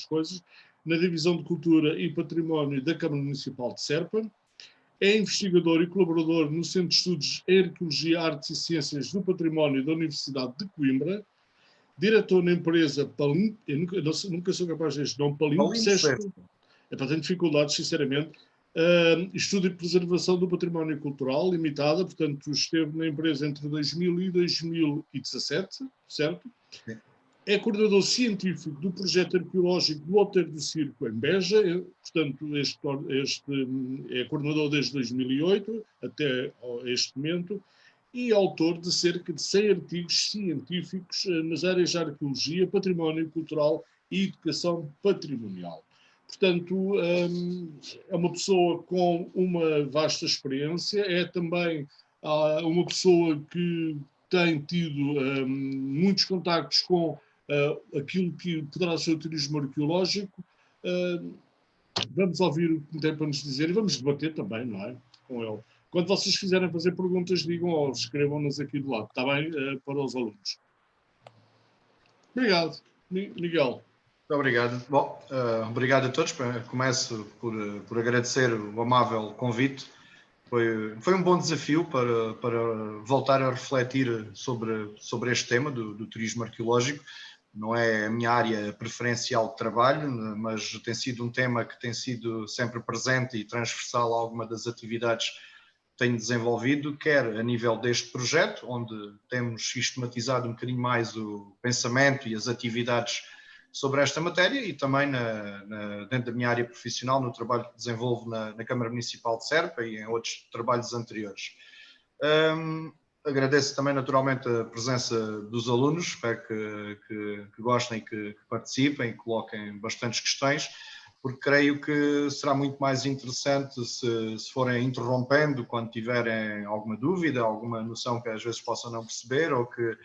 outras coisas, na Divisão de Cultura e Património da Câmara Municipal de Serpa. É investigador e colaborador no Centro de Estudos em Arqueologia, Artes e Ciências do Património da Universidade de Coimbra. Diretor na empresa Palim, eu nunca sou capaz deste nome, Palimpsesto. É para ter dificuldades, sinceramente. Estudo e Preservação do Património Cultural Limitada, portanto, esteve na empresa entre 2000 e 2017, certo? Sim. É coordenador científico do projeto arqueológico do Outeiro do Circo, em Beja, portanto, este é coordenador desde 2008 até este momento, e autor de cerca de 100 artigos científicos nas áreas de arqueologia, património cultural e educação patrimonial. Portanto, é uma pessoa com uma vasta experiência, é também uma pessoa que tem tido muitos contactos com aquilo que poderá ser o turismo arqueológico. Vamos ouvir o que tem para nos dizer e vamos debater também, não é? Com ele. Quando vocês quiserem fazer perguntas, digam ou escrevam-nas aqui do lado, está bem? Para os alunos. Obrigado, Miguel. Muito obrigado. Bom, obrigado a todos. Começo por agradecer o amável convite. Foi um bom desafio para voltar a refletir sobre este tema do turismo arqueológico. Não é a minha área preferencial de trabalho, mas tem sido um tema que tem sido sempre presente e transversal a alguma das atividades que tenho desenvolvido, quer a nível deste projeto, onde temos sistematizado um bocadinho mais o pensamento e as atividades sobre esta matéria, e também dentro da minha área profissional, no trabalho que desenvolvo na Câmara Municipal de Serpa e em outros trabalhos anteriores. Agradeço também naturalmente a presença dos alunos, espero que gostem, que participem e coloquem bastantes questões, porque creio que será muito mais interessante se forem interrompendo quando tiverem alguma dúvida, alguma noção que às vezes possam não perceber ou que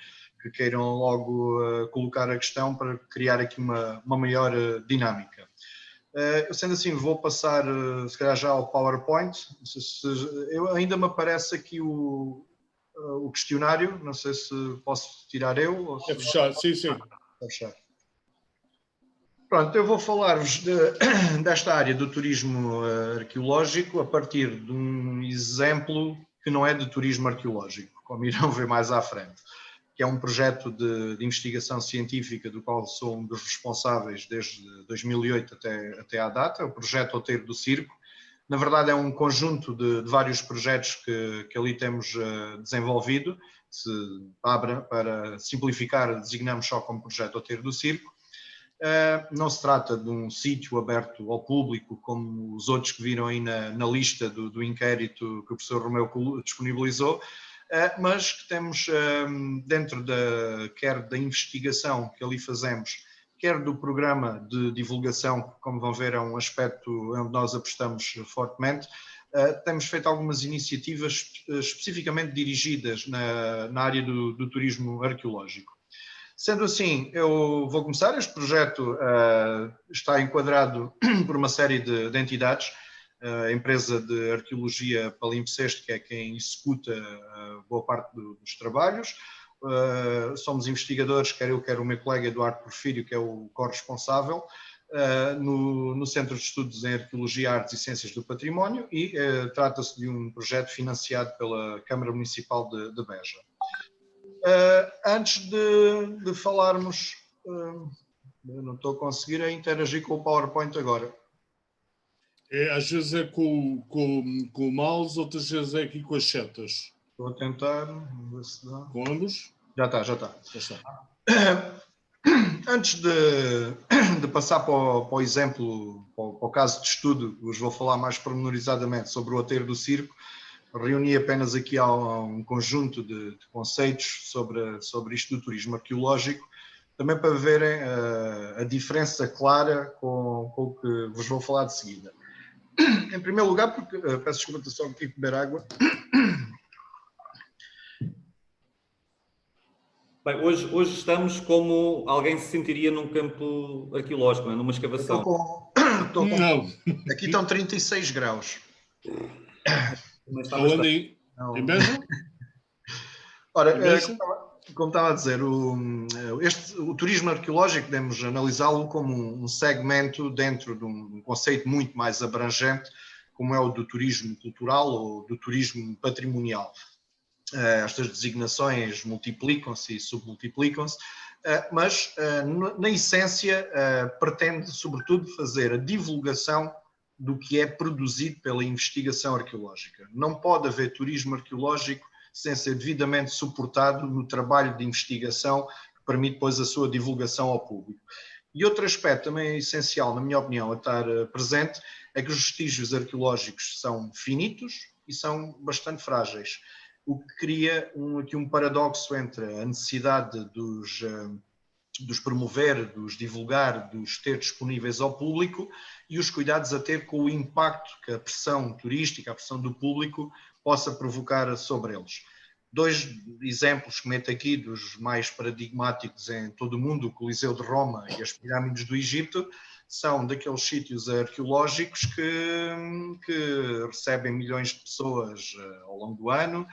queiram logo colocar a questão para criar aqui uma maior dinâmica. Sendo assim, vou passar se calhar já ao PowerPoint. Ainda me aparece aqui o questionário, não sei se posso tirar eu. Ou se... É fechar, sim, sim. É fechar. Pronto, eu vou falar-vos desta área do turismo arqueológico a partir de um exemplo que não é de turismo arqueológico, como irão ver mais à frente, que é um projeto de investigação científica do qual sou um dos responsáveis desde 2008 até à data, o projeto Outeiro do Circo. Na verdade é um conjunto de vários projetos que ali temos desenvolvido. Para simplificar, designamos só como projeto Outeiro do Circo. Não se trata de um sítio aberto ao público, como os outros que viram aí na lista do inquérito que o professor Romeu disponibilizou, mas que temos dentro quer da investigação que ali fazemos, quer do programa de divulgação, que, como vão ver, é um aspecto onde nós apostamos fortemente. Temos feito algumas iniciativas especificamente dirigidas na área do turismo arqueológico. Sendo assim, eu vou começar. Este projeto está enquadrado por uma série de entidades. A empresa de arqueologia Palimpsesto, que é quem executa boa parte dos trabalhos. Somos investigadores, quer eu, quer o meu colega Eduardo Porfírio, que é o corresponsável, no Centro de Estudos em Arqueologia, Artes e Ciências do Património, e trata-se de um projeto financiado pela Câmara Municipal de Beja. Antes de falarmos, eu não estou a conseguir interagir com o PowerPoint agora. Às vezes é com o mouse, outras vezes é aqui com as setas. Estou a tentar, vamos ver se dá. Com ambos? Já está. Já está. Antes de passar para o exemplo, para o caso de estudo, vos vou falar mais pormenorizadamente sobre o Outeiro do Circo. Reuni apenas aqui um conjunto de conceitos sobre isto do turismo arqueológico, também para verem a diferença clara com o que vos vou falar de seguida. Em primeiro lugar, porque peço desculpa, só aqui beber água. Bem, hoje estamos como alguém se sentiria num campo arqueológico, numa escavação. Aqui estão 36 graus. Onde? Em Beja? Ora, como estava a dizer, o turismo arqueológico podemos analisá-lo como um segmento dentro de um conceito muito mais abrangente, como é o do turismo cultural ou do turismo patrimonial. Estas designações multiplicam-se e submultiplicam-se, mas na essência pretende sobretudo fazer a divulgação do que é produzido pela investigação arqueológica. Não pode haver turismo arqueológico sem ser devidamente suportado no trabalho de investigação que permite depois a sua divulgação ao público. E outro aspecto também essencial, na minha opinião, a estar presente, é que os vestígios arqueológicos são finitos e são bastante frágeis, o que cria aqui um paradoxo entre a necessidade dos promover, dos divulgar, dos ter disponíveis ao público e os cuidados a ter com o impacto que a pressão turística, a pressão do público possa provocar sobre eles. Dois exemplos que meto aqui dos mais paradigmáticos em todo o mundo, o Coliseu de Roma e as pirâmides do Egito, são daqueles sítios arqueológicos que recebem milhões de pessoas ao longo do ano,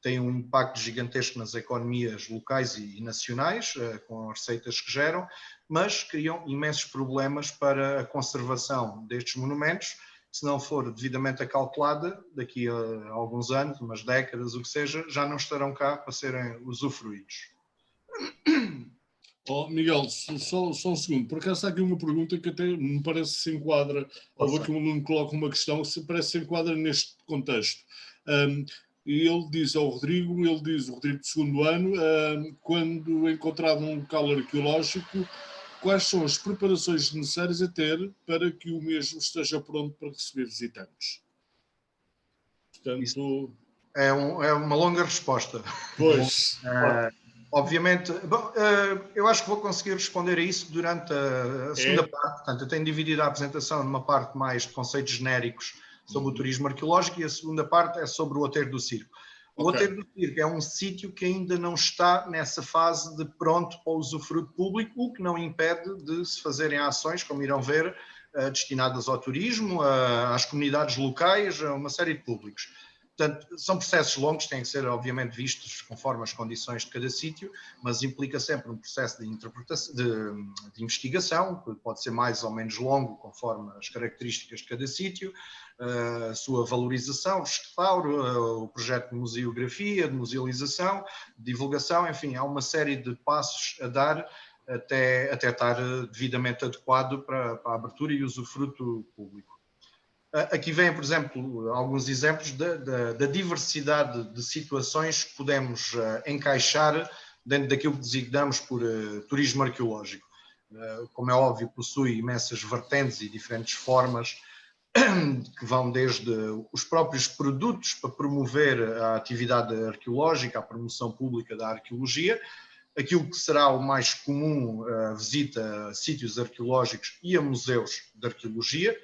têm um impacto gigantesco nas economias locais e nacionais, com as receitas que geram, mas criam imensos problemas para a conservação destes monumentos. Se não for devidamente acautelada, daqui a alguns anos, umas décadas, o que seja, já não estarão cá para serem usufruídos. Oh, Miguel, só um segundo. Por acaso há aqui uma pergunta que até me parece que se enquadra, ou que me coloca uma questão que parece que se enquadra neste contexto. E ele diz ao Rodrigo, o Rodrigo do segundo ano, quando encontrado um local arqueológico, quais são as preparações necessárias a ter para que o mesmo esteja pronto para receber visitantes? Portanto... É uma longa resposta. Pois. Obviamente, eu acho que vou conseguir responder a isso durante a segunda parte. Portanto, eu tenho dividido a apresentação numa parte mais de conceitos genéricos sobre o turismo arqueológico e a segunda parte é sobre o Outeiro do Circo. O Outeiro do Circo é um sítio que ainda não está nessa fase de pronto para o usufruto público, o que não impede de se fazerem ações, como irão ver, destinadas ao turismo, às comunidades locais, a uma série de públicos. Portanto, são processos longos, têm que ser, obviamente, vistos conforme as condições de cada sítio, mas implica sempre um processo de interpretação, de investigação, que pode ser mais ou menos longo, conforme as características de cada sítio, a sua valorização, restauro, o projeto de museografia, de musealização, de divulgação, enfim, há uma série de passos a dar até estar devidamente adequado para a abertura e usufruto público. Aqui vêm, por exemplo, alguns exemplos da diversidade de situações que podemos encaixar dentro daquilo que designamos por turismo arqueológico. Como é óbvio, possui imensas vertentes e diferentes formas que vão desde os próprios produtos para promover a atividade arqueológica, a promoção pública da arqueologia, aquilo que será o mais comum, a visita a sítios arqueológicos e a museus de arqueologia,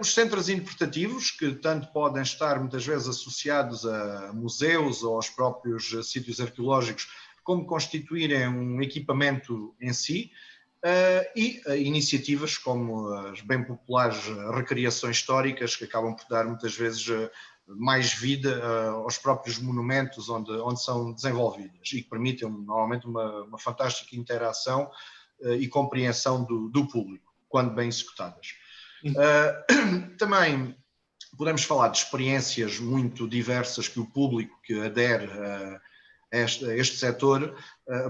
os centros interpretativos, que tanto podem estar muitas vezes associados a museus ou aos próprios sítios arqueológicos, como constituírem um equipamento em si, e iniciativas como as bem populares recriações históricas, que acabam por dar muitas vezes mais vida aos próprios monumentos onde são desenvolvidas e que permitem normalmente uma fantástica interação e compreensão do público, quando bem executadas. Também podemos falar de experiências muito diversas que o público que adere a este setor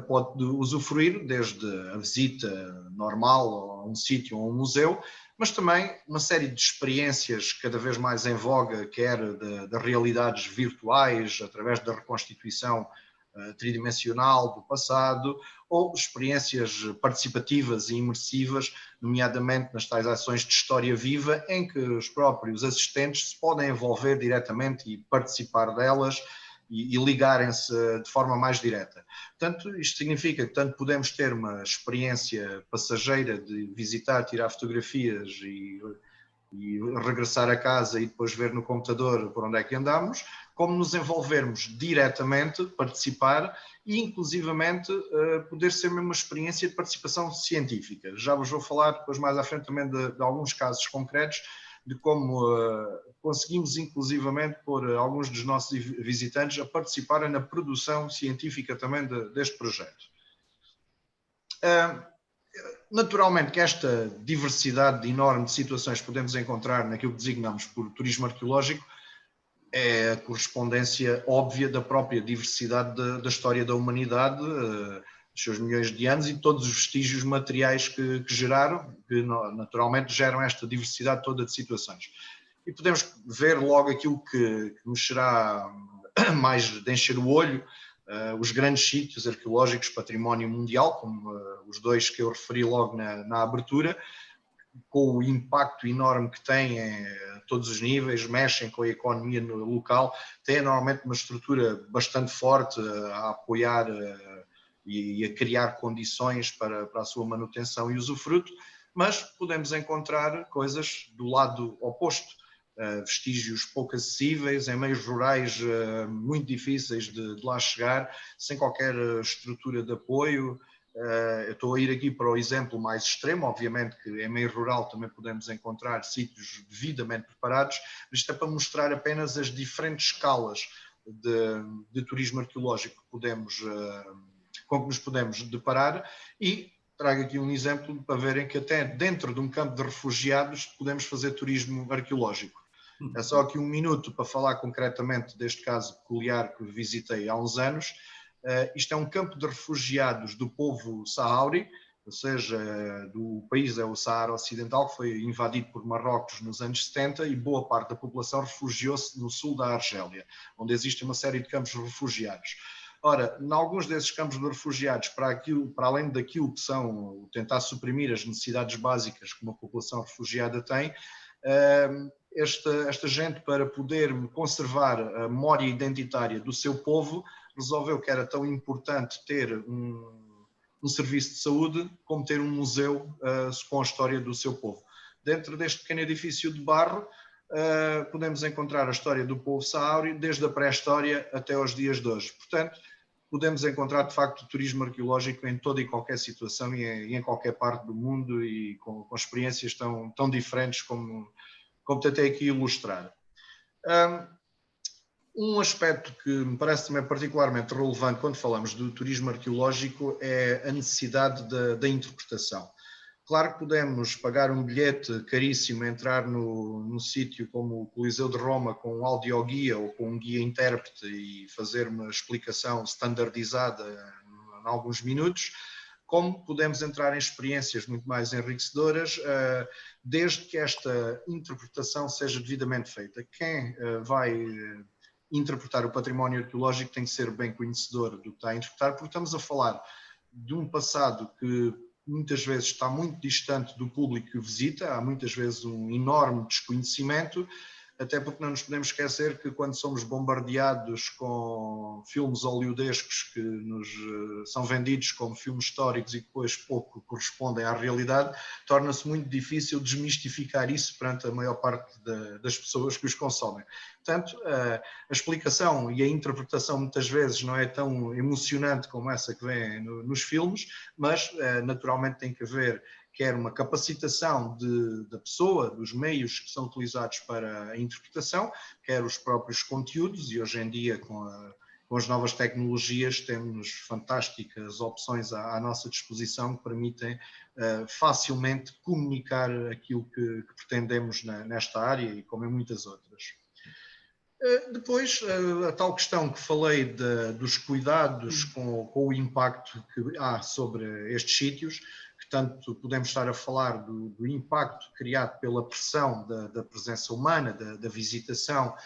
pode usufruir, desde a visita normal a um sítio ou a um museu, mas também uma série de experiências cada vez mais em voga, quer de realidades virtuais, através da reconstituição tridimensional do passado, ou experiências participativas e imersivas, nomeadamente nas tais ações de história viva, em que os próprios assistentes se podem envolver diretamente e participar delas e ligarem-se de forma mais direta. Portanto, isto significa que tanto podemos ter uma experiência passageira de visitar, tirar fotografias e regressar a casa e depois ver no computador por onde é que andamos, como nos envolvermos diretamente, participar e, inclusivamente, poder ser mesmo uma experiência de participação científica. Já vos vou falar depois mais à frente também de alguns casos concretos de como conseguimos inclusivamente pôr alguns dos nossos visitantes a participarem na produção científica também deste projeto. Naturalmente que esta diversidade enorme de situações que podemos encontrar naquilo que designamos por turismo arqueológico é a correspondência óbvia da própria diversidade da história da humanidade, dos seus milhões de anos, e todos os vestígios materiais que geraram, que naturalmente geram esta diversidade toda de situações. E podemos ver logo aquilo que nos será mais de encher o olho, os grandes sítios arqueológicos, património mundial, como os dois que eu referi logo na abertura, com o impacto enorme que têm a todos os níveis, mexem com a economia local, têm normalmente uma estrutura bastante forte a apoiar e a criar condições para a sua manutenção e usufruto, mas podemos encontrar coisas do lado oposto, vestígios pouco acessíveis, em meios rurais muito difíceis de lá chegar, sem qualquer estrutura de apoio. Eu estou a ir aqui para o exemplo mais extremo, obviamente que em meio rural também podemos encontrar sítios devidamente preparados, mas isto é para mostrar apenas as diferentes escalas de turismo arqueológico com que nos podemos deparar, e trago aqui um exemplo para verem que até dentro de um campo de refugiados podemos fazer turismo arqueológico. É só aqui um minuto para falar concretamente deste caso peculiar que visitei há uns anos. Isto é um campo de refugiados do povo Sahauri, ou seja, do país é o Saara Ocidental, que foi invadido por Marrocos nos anos 70, e boa parte da população refugiou-se no sul da Argélia, onde existe uma série de campos de refugiados. Ora, em alguns desses campos de refugiados, para além daquilo que são tentar suprimir as necessidades básicas que uma população refugiada tem, esta gente, para poder conservar a memória identitária do seu povo, resolveu que era tão importante ter um serviço de saúde como ter um museu com a história do seu povo. Dentro deste pequeno edifício de barro, podemos encontrar a história do povo sahauri, desde a pré-história até aos dias de hoje. Portanto, podemos encontrar, de facto, turismo arqueológico em toda e qualquer situação e em qualquer parte do mundo, e com experiências tão diferentes como tentei aqui ilustrar. Um aspecto que me parece também particularmente relevante quando falamos do turismo arqueológico é a necessidade da interpretação. Claro que podemos pagar um bilhete caríssimo, entrar num sítio como o Coliseu de Roma com um audioguia ou com um guia intérprete e fazer uma explicação standardizada em alguns minutos, como podemos entrar em experiências muito mais enriquecedoras, desde que esta interpretação seja devidamente feita. Quem vai interpretar o património arqueológico tem que ser bem conhecedor do que está a interpretar, porque estamos a falar de um passado que muitas vezes está muito distante do público que o visita, há muitas vezes um enorme desconhecimento, até porque não nos podemos esquecer que quando somos bombardeados com filmes hollywoodescos que nos são vendidos como filmes históricos e que depois pouco correspondem à realidade, torna-se muito difícil desmistificar isso perante a maior parte das pessoas que os consomem. Portanto, a explicação e a interpretação muitas vezes não é tão emocionante como essa que vem nos filmes, mas naturalmente tem que haver quer uma capacitação da pessoa, dos meios que são utilizados para a interpretação, quer os próprios conteúdos, e hoje em dia com as novas tecnologias temos fantásticas opções à nossa disposição que permitem facilmente comunicar aquilo que pretendemos nesta área e como em muitas outras. Depois, a tal questão que falei dos cuidados com o impacto que há sobre estes sítios, que tanto podemos estar a falar do impacto criado pela pressão da presença humana, da visitação,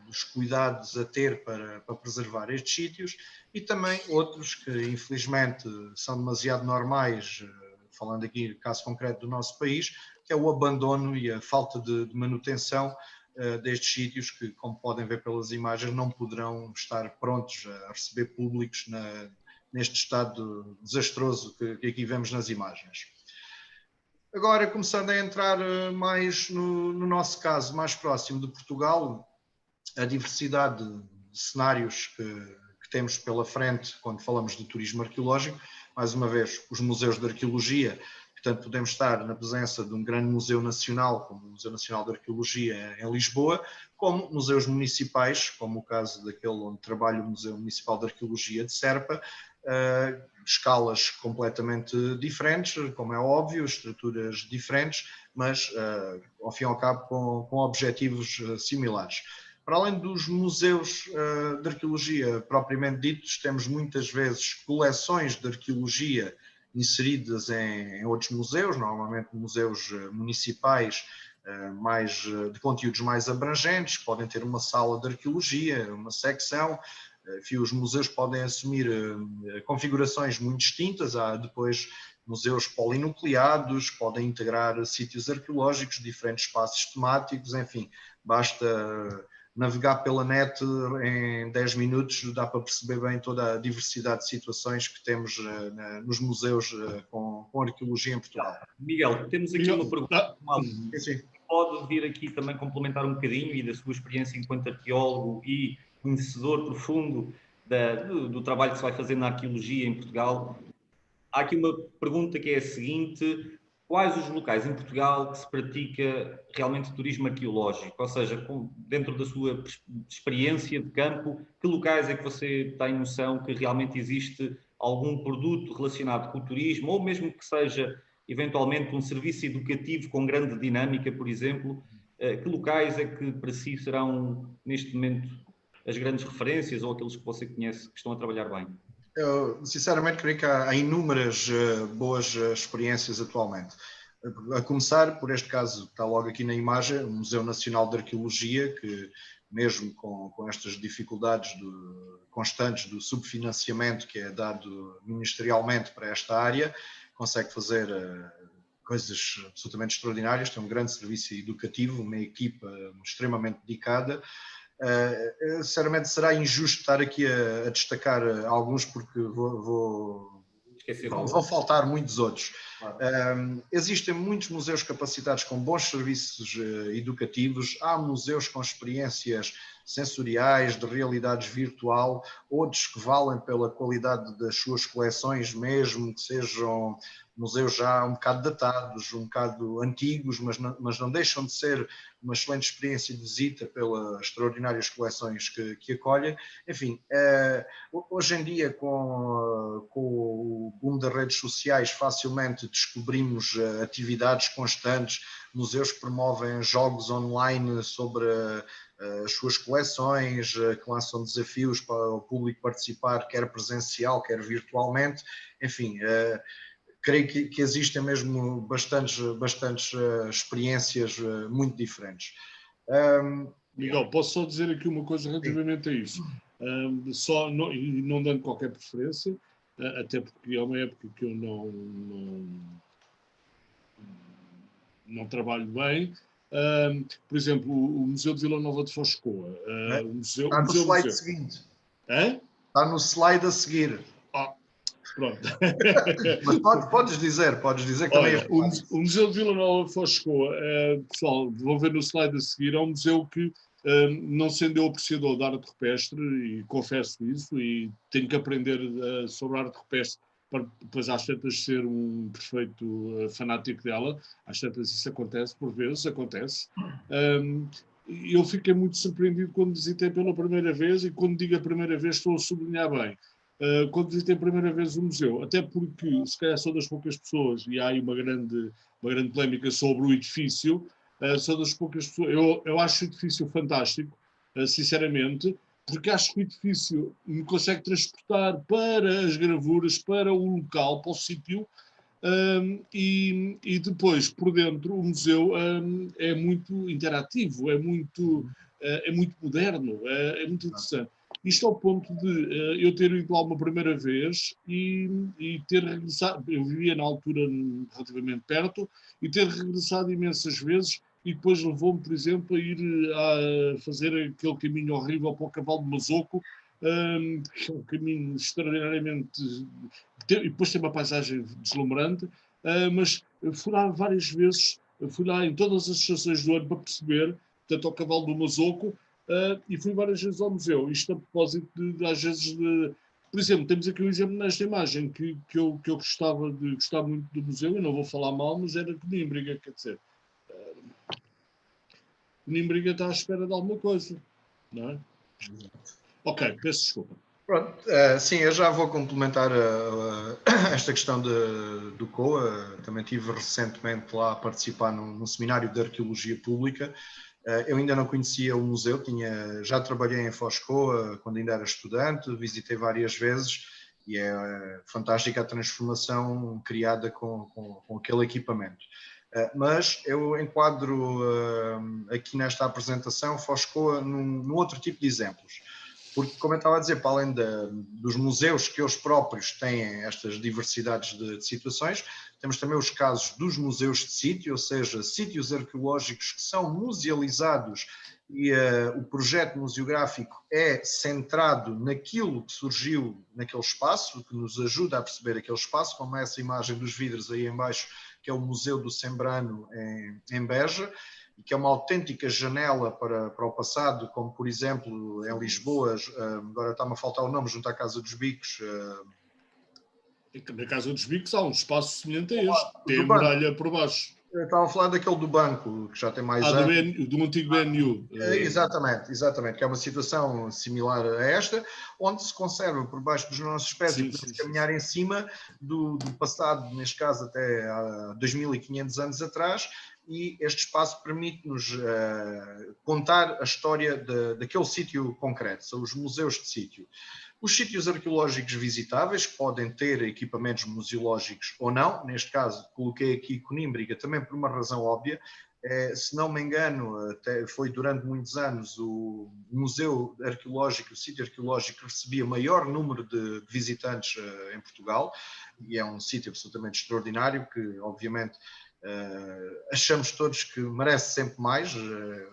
dos cuidados a ter para preservar estes sítios, e também outros que infelizmente são demasiado normais, falando aqui caso concreto do nosso país, que é o abandono e a falta de manutenção destes sítios que, como podem ver pelas imagens, não poderão estar prontos a receber públicos neste estado desastroso que aqui vemos nas imagens. Agora, começando a entrar mais no nosso caso mais próximo de Portugal, a diversidade de cenários que temos pela frente quando falamos de turismo arqueológico, mais uma vez, os museus de arqueologia, que portanto podemos estar na presença de um grande museu nacional, como o Museu Nacional de Arqueologia em Lisboa, como museus municipais, como o caso daquele onde trabalha o Museu Municipal de Arqueologia de Serpa, escalas completamente diferentes, como é óbvio, estruturas diferentes, mas ao fim e ao cabo com objetivos similares. Para além dos museus de arqueologia propriamente ditos, temos muitas vezes coleções de arqueologia inseridas em outros museus, normalmente museus municipais, de conteúdos mais abrangentes, podem ter uma sala de arqueologia, uma secção. Enfim, os museus podem assumir configurações muito distintas. Há depois museus polinucleados, podem integrar sítios arqueológicos, diferentes espaços temáticos, enfim, basta navegar pela net em 10 minutos, dá para perceber bem toda a diversidade de situações que temos nos museus com arqueologia em Portugal. Miguel, temos aqui uma pergunta. Sim. Pode vir aqui também complementar um bocadinho e da sua experiência enquanto arqueólogo e conhecedor profundo do trabalho que se vai fazer na arqueologia em Portugal. Há aqui uma pergunta que é a seguinte: quais os locais em Portugal que se pratica realmente turismo arqueológico? Ou seja, dentro da sua experiência de campo, que locais é que você tem noção que realmente existe algum produto relacionado com o turismo, ou mesmo que seja eventualmente um serviço educativo com grande dinâmica, por exemplo? Que locais é que para si serão, neste momento, as grandes referências ou aqueles que você conhece que estão a trabalhar bem? Eu, sinceramente, creio que há inúmeras boas experiências atualmente. A começar por este caso, que está logo aqui na imagem, o Museu Nacional de Arqueologia, que mesmo com estas dificuldades constantes do subfinanciamento que é dado ministerialmente para esta área, consegue fazer coisas absolutamente extraordinárias, tem um grande serviço educativo, uma equipa extremamente dedicada. Sinceramente, será injusto estar aqui a destacar alguns, porque vão faltar muitos outros. Claro. Existem muitos museus capacitados com bons serviços educativos, há museus com experiências sensoriais, de realidade virtual, outros que valem pela qualidade das suas coleções, mesmo que sejam museus já um bocado datados, um bocado antigos, mas não deixam de ser uma excelente experiência de visita pelas extraordinárias coleções que acolhem. Enfim, hoje em dia, com o boom das redes sociais, facilmente descobrimos atividades constantes, museus que promovem jogos online sobre as suas coleções, que lançam desafios para o público participar, quer presencial, quer virtualmente. Enfim, creio que existem mesmo bastantes experiências muito diferentes. Miguel, posso só dizer aqui uma coisa relativamente a isso? Não dando qualquer preferência, até porque é uma época que eu não trabalho bem. Por exemplo, o Museu de Vila Nova de Foscoa. Está no slide seguinte. Está no slide a seguir. Pronto. Mas podes dizer que também é. O Museu de Vila Nova de Foscoa, pessoal, vão ver no slide a seguir, é um museu que, não sendo eu apreciador da arte rupestre, e confesso isso, e tenho que aprender sobre a arte rupestre para depois às tantas ser um perfeito fanático dela. Às tantas isso acontece, por vezes acontece. Eu fiquei muito surpreendido quando visitei pela primeira vez, e quando digo a primeira vez estou a sublinhar bem. Quando visitei a primeira vez o museu, até porque se calhar sou das poucas pessoas, e há aí uma grande polémica sobre o edifício, sou das poucas pessoas, eu acho o edifício fantástico, sinceramente, porque acho que o edifício me consegue transportar para as gravuras, para o local, para o sítio, e depois, por dentro, o museu é muito interativo, é muito moderno, é muito interessante. Isto ao ponto de eu ter ido lá uma primeira vez e ter regressado, eu vivia na altura relativamente perto, e ter regressado imensas vezes, e depois levou-me, por exemplo, a ir a fazer aquele caminho horrível para o Cavalo de Mazoco, que é um caminho extraordinariamente... E depois tem uma paisagem deslumbrante, mas fui lá várias vezes, fui lá em todas as estações do ano para perceber, portanto, ao Cavalo do Mazoco, e fui várias vezes ao museu. Isto a propósito às vezes por exemplo, temos aqui um exemplo nesta imagem que eu gostava muito do museu, eu não vou falar mal, mas era Conímbriga, quer dizer, Conímbriga está à espera de alguma coisa, não é? Ok, peço desculpa. Pronto, sim, eu já vou complementar esta questão do COA. Também estive recentemente lá a participar num seminário de arqueologia pública. Eu ainda não conhecia o museu, já trabalhei em Foscoa quando ainda era estudante, visitei várias vezes e é fantástica a transformação criada com aquele equipamento. Mas eu enquadro aqui nesta apresentação Foscoa num outro tipo de exemplos. Porque, como eu estava a dizer, para além dos museus que eles próprios têm estas diversidades de situações, temos também os casos dos museus de sítio, ou seja, sítios arqueológicos que são musealizados e o projeto museográfico é centrado naquilo que surgiu naquele espaço, que nos ajuda a perceber aquele espaço, como essa imagem dos vidros aí em baixo, que é o Museu do Sembrano em Beja, e que é uma autêntica janela para o passado, como por exemplo em Lisboa, agora está-me a faltar o nome, junto à Casa dos Bicos. Na Casa dos Bicos há um espaço semelhante a este, tem a muralha por baixo. Eu estava a falar daquele do banco, que já tem mais anos. Do antigo BNU. Exatamente, que é uma situação similar a esta, onde se conserva por baixo dos nossos pés e podemos caminhar em cima do passado, neste caso até há 2500 anos atrás, e este espaço permite-nos contar a história daquele sítio concreto, são os museus de sítio. Os sítios arqueológicos visitáveis podem ter equipamentos museológicos ou não, neste caso coloquei aqui Conímbriga também por uma razão óbvia, se não me engano, até foi durante muitos anos o museu arqueológico, o sítio arqueológico que recebia maior número de visitantes em Portugal, e é um sítio absolutamente extraordinário que obviamente achamos todos que merece sempre mais.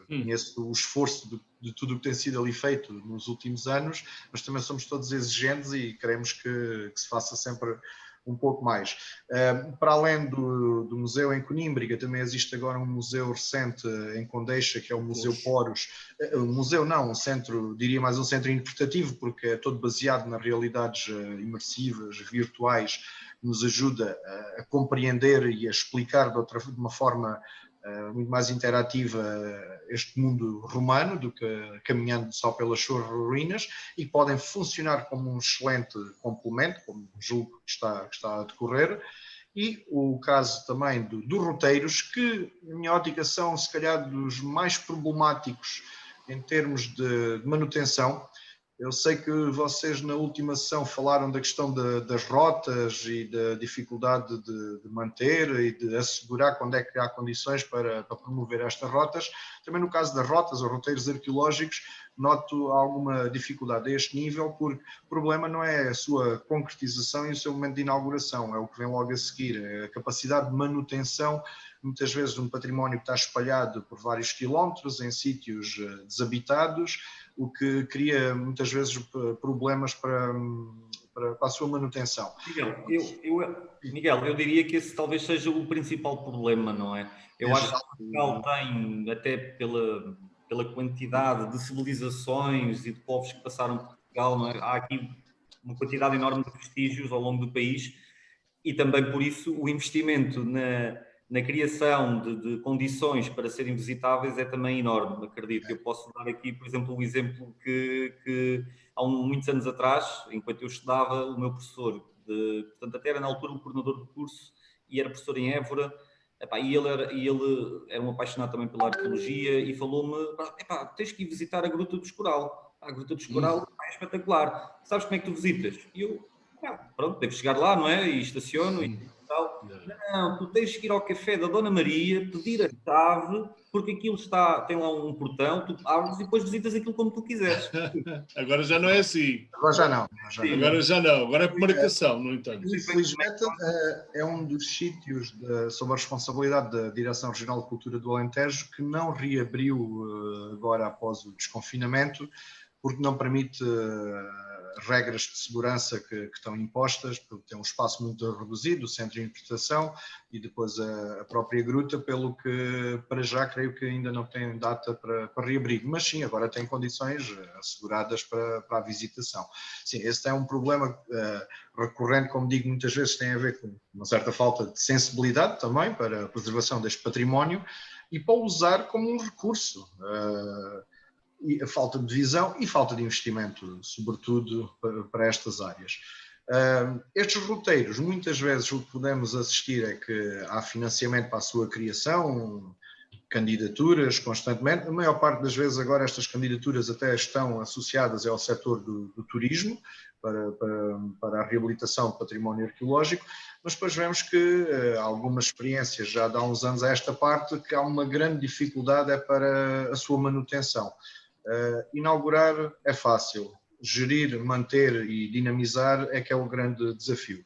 Conheço o esforço de tudo o que tem sido ali feito nos últimos anos, mas também somos todos exigentes e queremos que se faça sempre um pouco mais. Para além do museu em Conímbriga, também existe agora um museu recente em Condeixa, que é o Museu Poros. Museu não, um centro, diria mais um centro interpretativo, porque é todo baseado nas realidades imersivas, virtuais, nos ajuda a compreender e a explicar de uma forma muito mais interativa este mundo romano do que caminhando só pelas suas ruínas, e podem funcionar como um excelente complemento, como julgo que está a decorrer. E o caso também dos roteiros, que, na minha ótica, são se calhar dos mais problemáticos em termos de manutenção. Eu sei que vocês na última sessão falaram da questão das rotas e da dificuldade de manter e de assegurar quando é que há condições para promover estas rotas. Também no caso das rotas ou roteiros arqueológicos, noto alguma dificuldade a este nível, porque o problema não é a sua concretização e o seu momento de inauguração, é o que vem logo a seguir, é a capacidade de manutenção, muitas vezes de um património que está espalhado por vários quilómetros em sítios desabitados, o que cria muitas vezes problemas para a sua manutenção. Miguel, eu diria que esse talvez seja o principal problema, não é? Eu acho que Portugal tem, até pela quantidade de civilizações e de povos que passaram por Portugal, não é? Há aqui uma quantidade enorme de vestígios ao longo do país, e também por isso o investimento na criação de condições para serem visitáveis é também enorme, acredito. Eu posso dar aqui, por exemplo, um exemplo que há muitos anos atrás, enquanto eu estudava, o meu professor, portanto até era na altura o coordenador do curso e era professor em Évora, e ele era um apaixonado também pela arqueologia e falou-me, tens que ir visitar a Gruta do Escoral. A Gruta do Escoral é espetacular. Sabes como é que tu visitas? E eu, pronto, devo chegar lá, não é? E estaciono e tal. Não, tu tens que ir ao café da Dona Maria, pedir a chave, porque aquilo tem lá um portão, tu abres e depois visitas aquilo como tu quiseres. Agora já não é assim. Agora já não. Agora já não. Agora é por marcação, no entanto. Infelizmente, é um dos sítios sob a responsabilidade da Direção Regional de Cultura do Alentejo que não reabriu agora após o desconfinamento, porque não permite regras de segurança que estão impostas, porque tem um espaço muito reduzido, o centro de interpretação e depois a própria gruta, pelo que para já creio que ainda não tem data para reabrir, mas sim, agora tem condições asseguradas para a visitação. Sim, esse é um problema recorrente, como digo, muitas vezes tem a ver com uma certa falta de sensibilidade também para a preservação deste património e para o usar como um recurso. E a falta de visão e falta de investimento, sobretudo para estas áreas. Estes roteiros, muitas vezes o que podemos assistir é que há financiamento para a sua criação, candidaturas constantemente. A maior parte das vezes agora estas candidaturas até estão associadas ao setor do turismo, para a reabilitação do património arqueológico, mas depois vemos que algumas experiências já de há uns anos a esta parte, que há uma grande dificuldade para a sua manutenção. Inaugurar é fácil, gerir, manter e dinamizar é que é o grande desafio.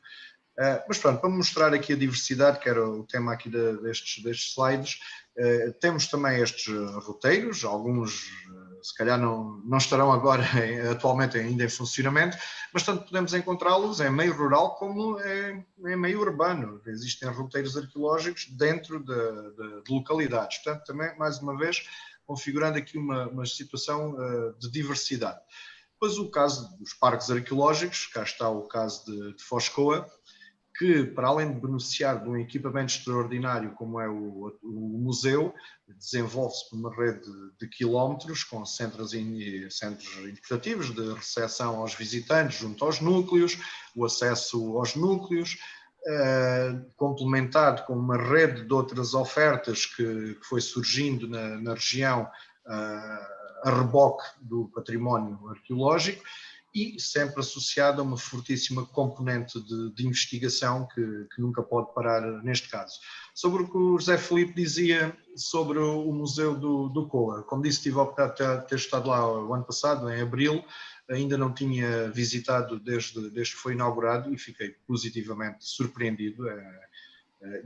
Mas pronto, para mostrar aqui a diversidade, que era o tema aqui destes slides, temos também estes roteiros, alguns se calhar não estarão agora atualmente ainda em funcionamento, mas tanto podemos encontrá-los em meio rural como em meio urbano. Existem roteiros arqueológicos dentro de localidades. Portanto, também, mais uma vez, configurando aqui uma situação de diversidade. Depois o caso dos parques arqueológicos, cá está o caso de Foscoa, que para além de beneficiar de um equipamento extraordinário como é o museu, desenvolve-se por uma rede de quilómetros com centros interpretativos de recepção aos visitantes junto aos núcleos, o acesso aos núcleos, complementado com uma rede de outras ofertas que foi surgindo na região a reboque do património arqueológico e sempre associado a uma fortíssima componente de investigação que nunca pode parar neste caso. Sobre o que o José Filipe dizia sobre o Museu do Coa, como disse, tive a oportunidade de ter estado lá o ano passado, em abril, ainda não tinha visitado desde que foi inaugurado e fiquei positivamente surpreendido.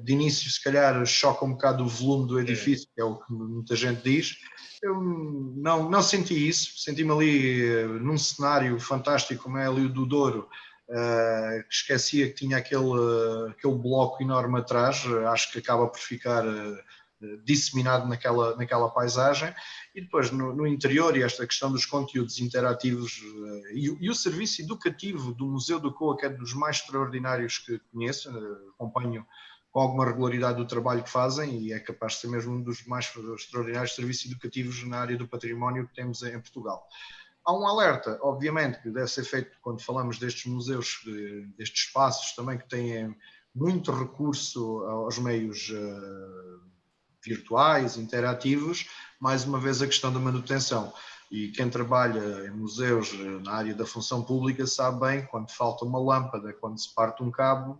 De início, se calhar, choca um bocado o volume do edifício, que é o que muita gente diz. Eu não senti isso, senti-me ali num cenário fantástico como é ali o do Douro, que esquecia que tinha aquele bloco enorme atrás, acho que acaba por ficar disseminado naquela paisagem, e depois no interior, e esta questão dos conteúdos interativos e o serviço educativo do Museu do Coa, que é dos mais extraordinários que conheço, acompanho com alguma regularidade o trabalho que fazem e é capaz de ser mesmo um dos mais extraordinários serviços educativos na área do património que temos em Portugal. Há um alerta, obviamente, que deve ser feito quando falamos destes museus, destes espaços também que têm muito recurso aos meios virtuais, interativos, mais uma vez a questão da manutenção. E quem trabalha em museus na área da função pública sabe bem, quando falta uma lâmpada, quando se parte um cabo,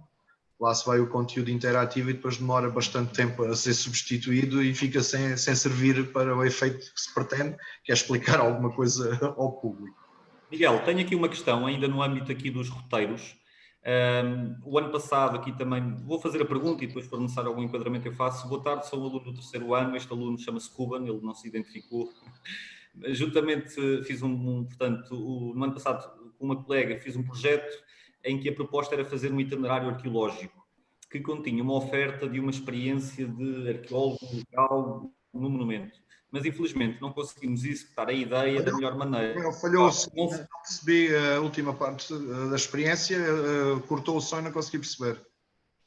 lá se vai o conteúdo interativo e depois demora bastante tempo a ser substituído e fica sem servir para o efeito que se pretende, que é explicar alguma coisa ao público. Miguel, tenho aqui uma questão, ainda no âmbito aqui dos roteiros. O ano passado aqui também, vou fazer a pergunta e depois for necessário algum enquadramento eu faço. Boa tarde, sou um aluno do 3º ano, este aluno chama-se Cuban, ele não se identificou. Juntamente fiz portanto, no ano passado com uma colega fiz um projeto em que a proposta era fazer um itinerário arqueológico que continha uma oferta de uma experiência de arqueólogo local no monumento. Mas, infelizmente, não conseguimos executar a ideia da melhor maneira. Falhou, não percebi a última parte da experiência, cortou o som e não consegui perceber.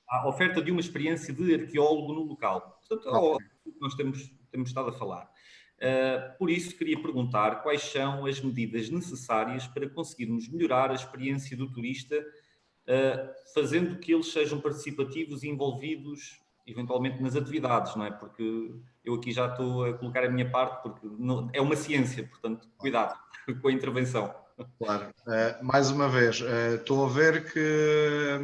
A oferta de uma experiência de arqueólogo no local. Portanto, é o que nós temos estado a falar. Por isso, queria perguntar quais são as medidas necessárias para conseguirmos melhorar a experiência do turista, fazendo que eles sejam participativos e envolvidos, eventualmente, nas atividades, não é? Porque eu aqui já estou a colocar a minha parte, porque é uma ciência, portanto, cuidado com a intervenção. Claro. Mais uma vez, estou a ver que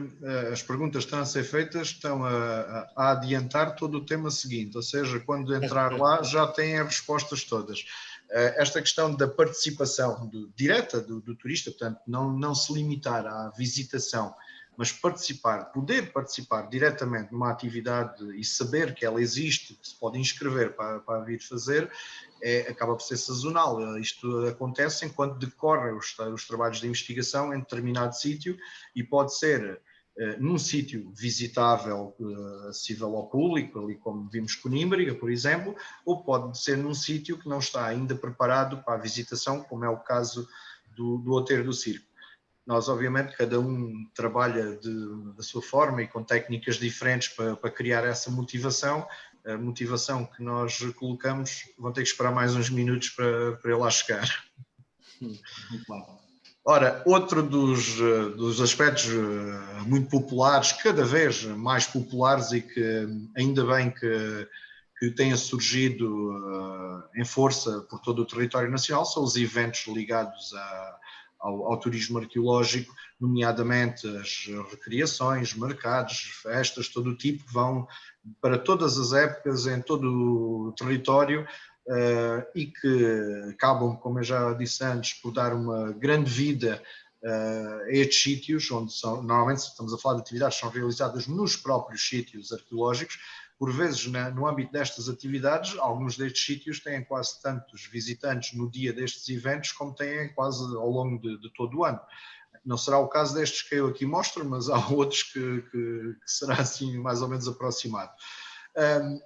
as perguntas que estão a ser feitas estão a adiantar todo o tema seguinte, ou seja, quando entrar lá já têm as respostas todas. Esta questão da participação direta do turista, portanto, não se limitar à visitação, mas poder participar diretamente numa atividade e saber que ela existe, que se pode inscrever para vir fazer, acaba por ser sazonal. Isto acontece enquanto decorrem os trabalhos de investigação em determinado sítio e pode ser num sítio visitável, acessível ao público, ali como vimos com Nímbriga, por exemplo, ou pode ser num sítio que não está ainda preparado para a visitação, como é o caso do Outeiro do Circo. Nós, obviamente, cada um trabalha da sua forma e com técnicas diferentes para criar essa motivação. A motivação que nós colocamos, vão ter que esperar mais uns minutos para ele lá chegar. Muito bem. Ora, outro dos aspectos muito populares, cada vez mais populares e que ainda bem que tenha surgido em força por todo o território nacional, são os eventos ligados ao turismo arqueológico, nomeadamente as recriações, mercados, festas, todo o tipo, vão para todas as épocas, em todo o território, e que acabam, como eu já disse antes, por dar uma grande vida a estes sítios, onde normalmente estamos a falar de atividades que são realizadas nos próprios sítios arqueológicos. Por vezes, no âmbito destas atividades, alguns destes sítios têm quase tantos visitantes no dia destes eventos como têm quase ao longo de todo o ano. Não será o caso destes que eu aqui mostro, mas há outros que será assim mais ou menos aproximado.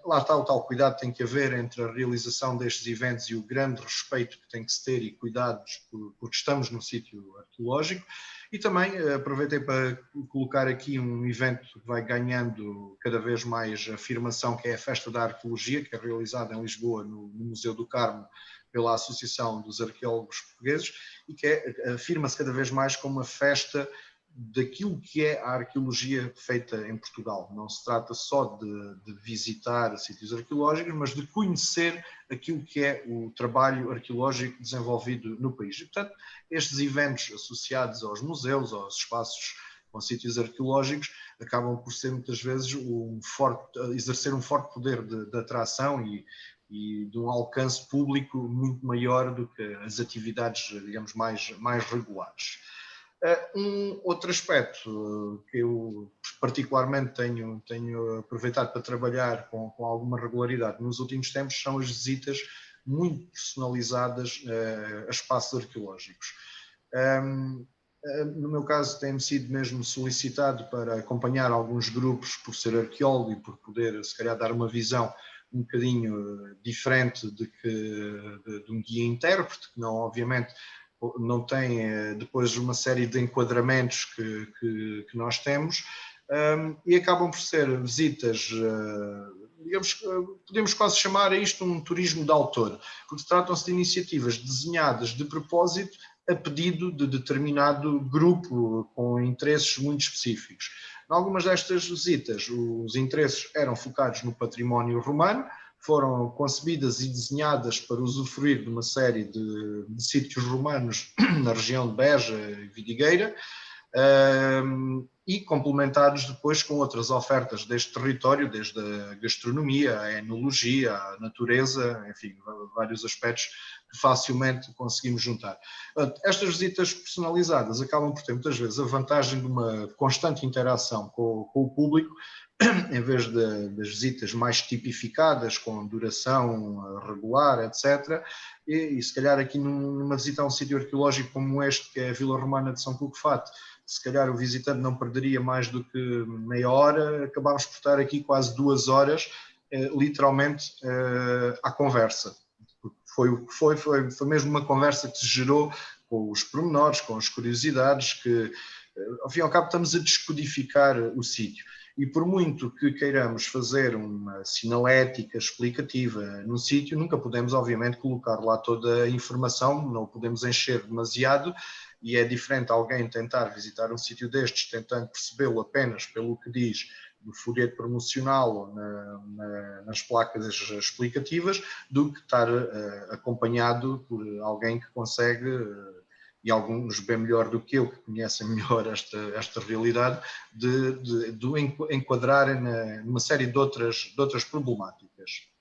Lá está o tal cuidado que tem que haver entre a realização destes eventos e o grande respeito que tem que se ter e cuidados porque estamos num sítio arqueológico. E também aproveitei para colocar aqui um evento que vai ganhando cada vez mais afirmação, que é a Festa da Arqueologia, que é realizada em Lisboa, no Museu do Carmo, pela Associação dos Arqueólogos Portugueses, e que afirma-se cada vez mais como uma festa daquilo que é a arqueologia feita em Portugal. Não se trata só de visitar sítios arqueológicos, mas de conhecer aquilo que é o trabalho arqueológico desenvolvido no país. E, portanto, estes eventos associados aos museus, aos espaços com sítios arqueológicos, acabam por ser muitas vezes exercer um forte poder de atração e de um alcance público muito maior do que as atividades, digamos, mais regulares. Um outro aspecto que eu particularmente tenho aproveitado para trabalhar com alguma regularidade nos últimos tempos são as visitas muito personalizadas a espaços arqueológicos. No meu caso, tem-me sido mesmo solicitado para acompanhar alguns grupos por ser arqueólogo e por poder, se calhar, dar uma visão um bocadinho diferente de um guia intérprete, que não, obviamente, não tem depois uma série de enquadramentos que nós temos, e acabam por ser visitas, digamos, podemos quase chamar a isto um turismo de autor, porque tratam-se de iniciativas desenhadas de propósito a pedido de determinado grupo com interesses muito específicos. Em algumas destas visitas, os interesses eram focados no património romano, foram concebidas e desenhadas para usufruir de uma série de sítios romanos na região de Beja e Vidigueira, e complementados depois com outras ofertas deste território, desde a gastronomia, a enologia, a natureza, enfim, vários aspectos que facilmente conseguimos juntar. Estas visitas personalizadas acabam por ter muitas vezes a vantagem de uma constante interação com o público, em vez das visitas mais tipificadas, com duração regular, etc. E se calhar aqui numa visita a um sítio arqueológico como este, que é a Vila Romana de São Cucofato, se calhar o visitante não perderia mais do que meia hora, acabámos por estar aqui quase 2 horas, literalmente, à conversa. Foi mesmo uma conversa que se gerou com os pormenores, com as curiosidades, que, ao fim e ao cabo, estamos a descodificar o sítio. E por muito que queiramos fazer uma sinalética explicativa no sítio, nunca podemos, obviamente, colocar lá toda a informação, não o podemos encher demasiado, e é diferente alguém tentar visitar um sítio destes, tentando percebê-lo apenas pelo que diz no folheto promocional ou nas placas explicativas, do que estar acompanhado por alguém que consegue, e alguns bem melhor do que eu, que conhecem melhor esta realidade, de enquadrarem numa série de outras problemáticas.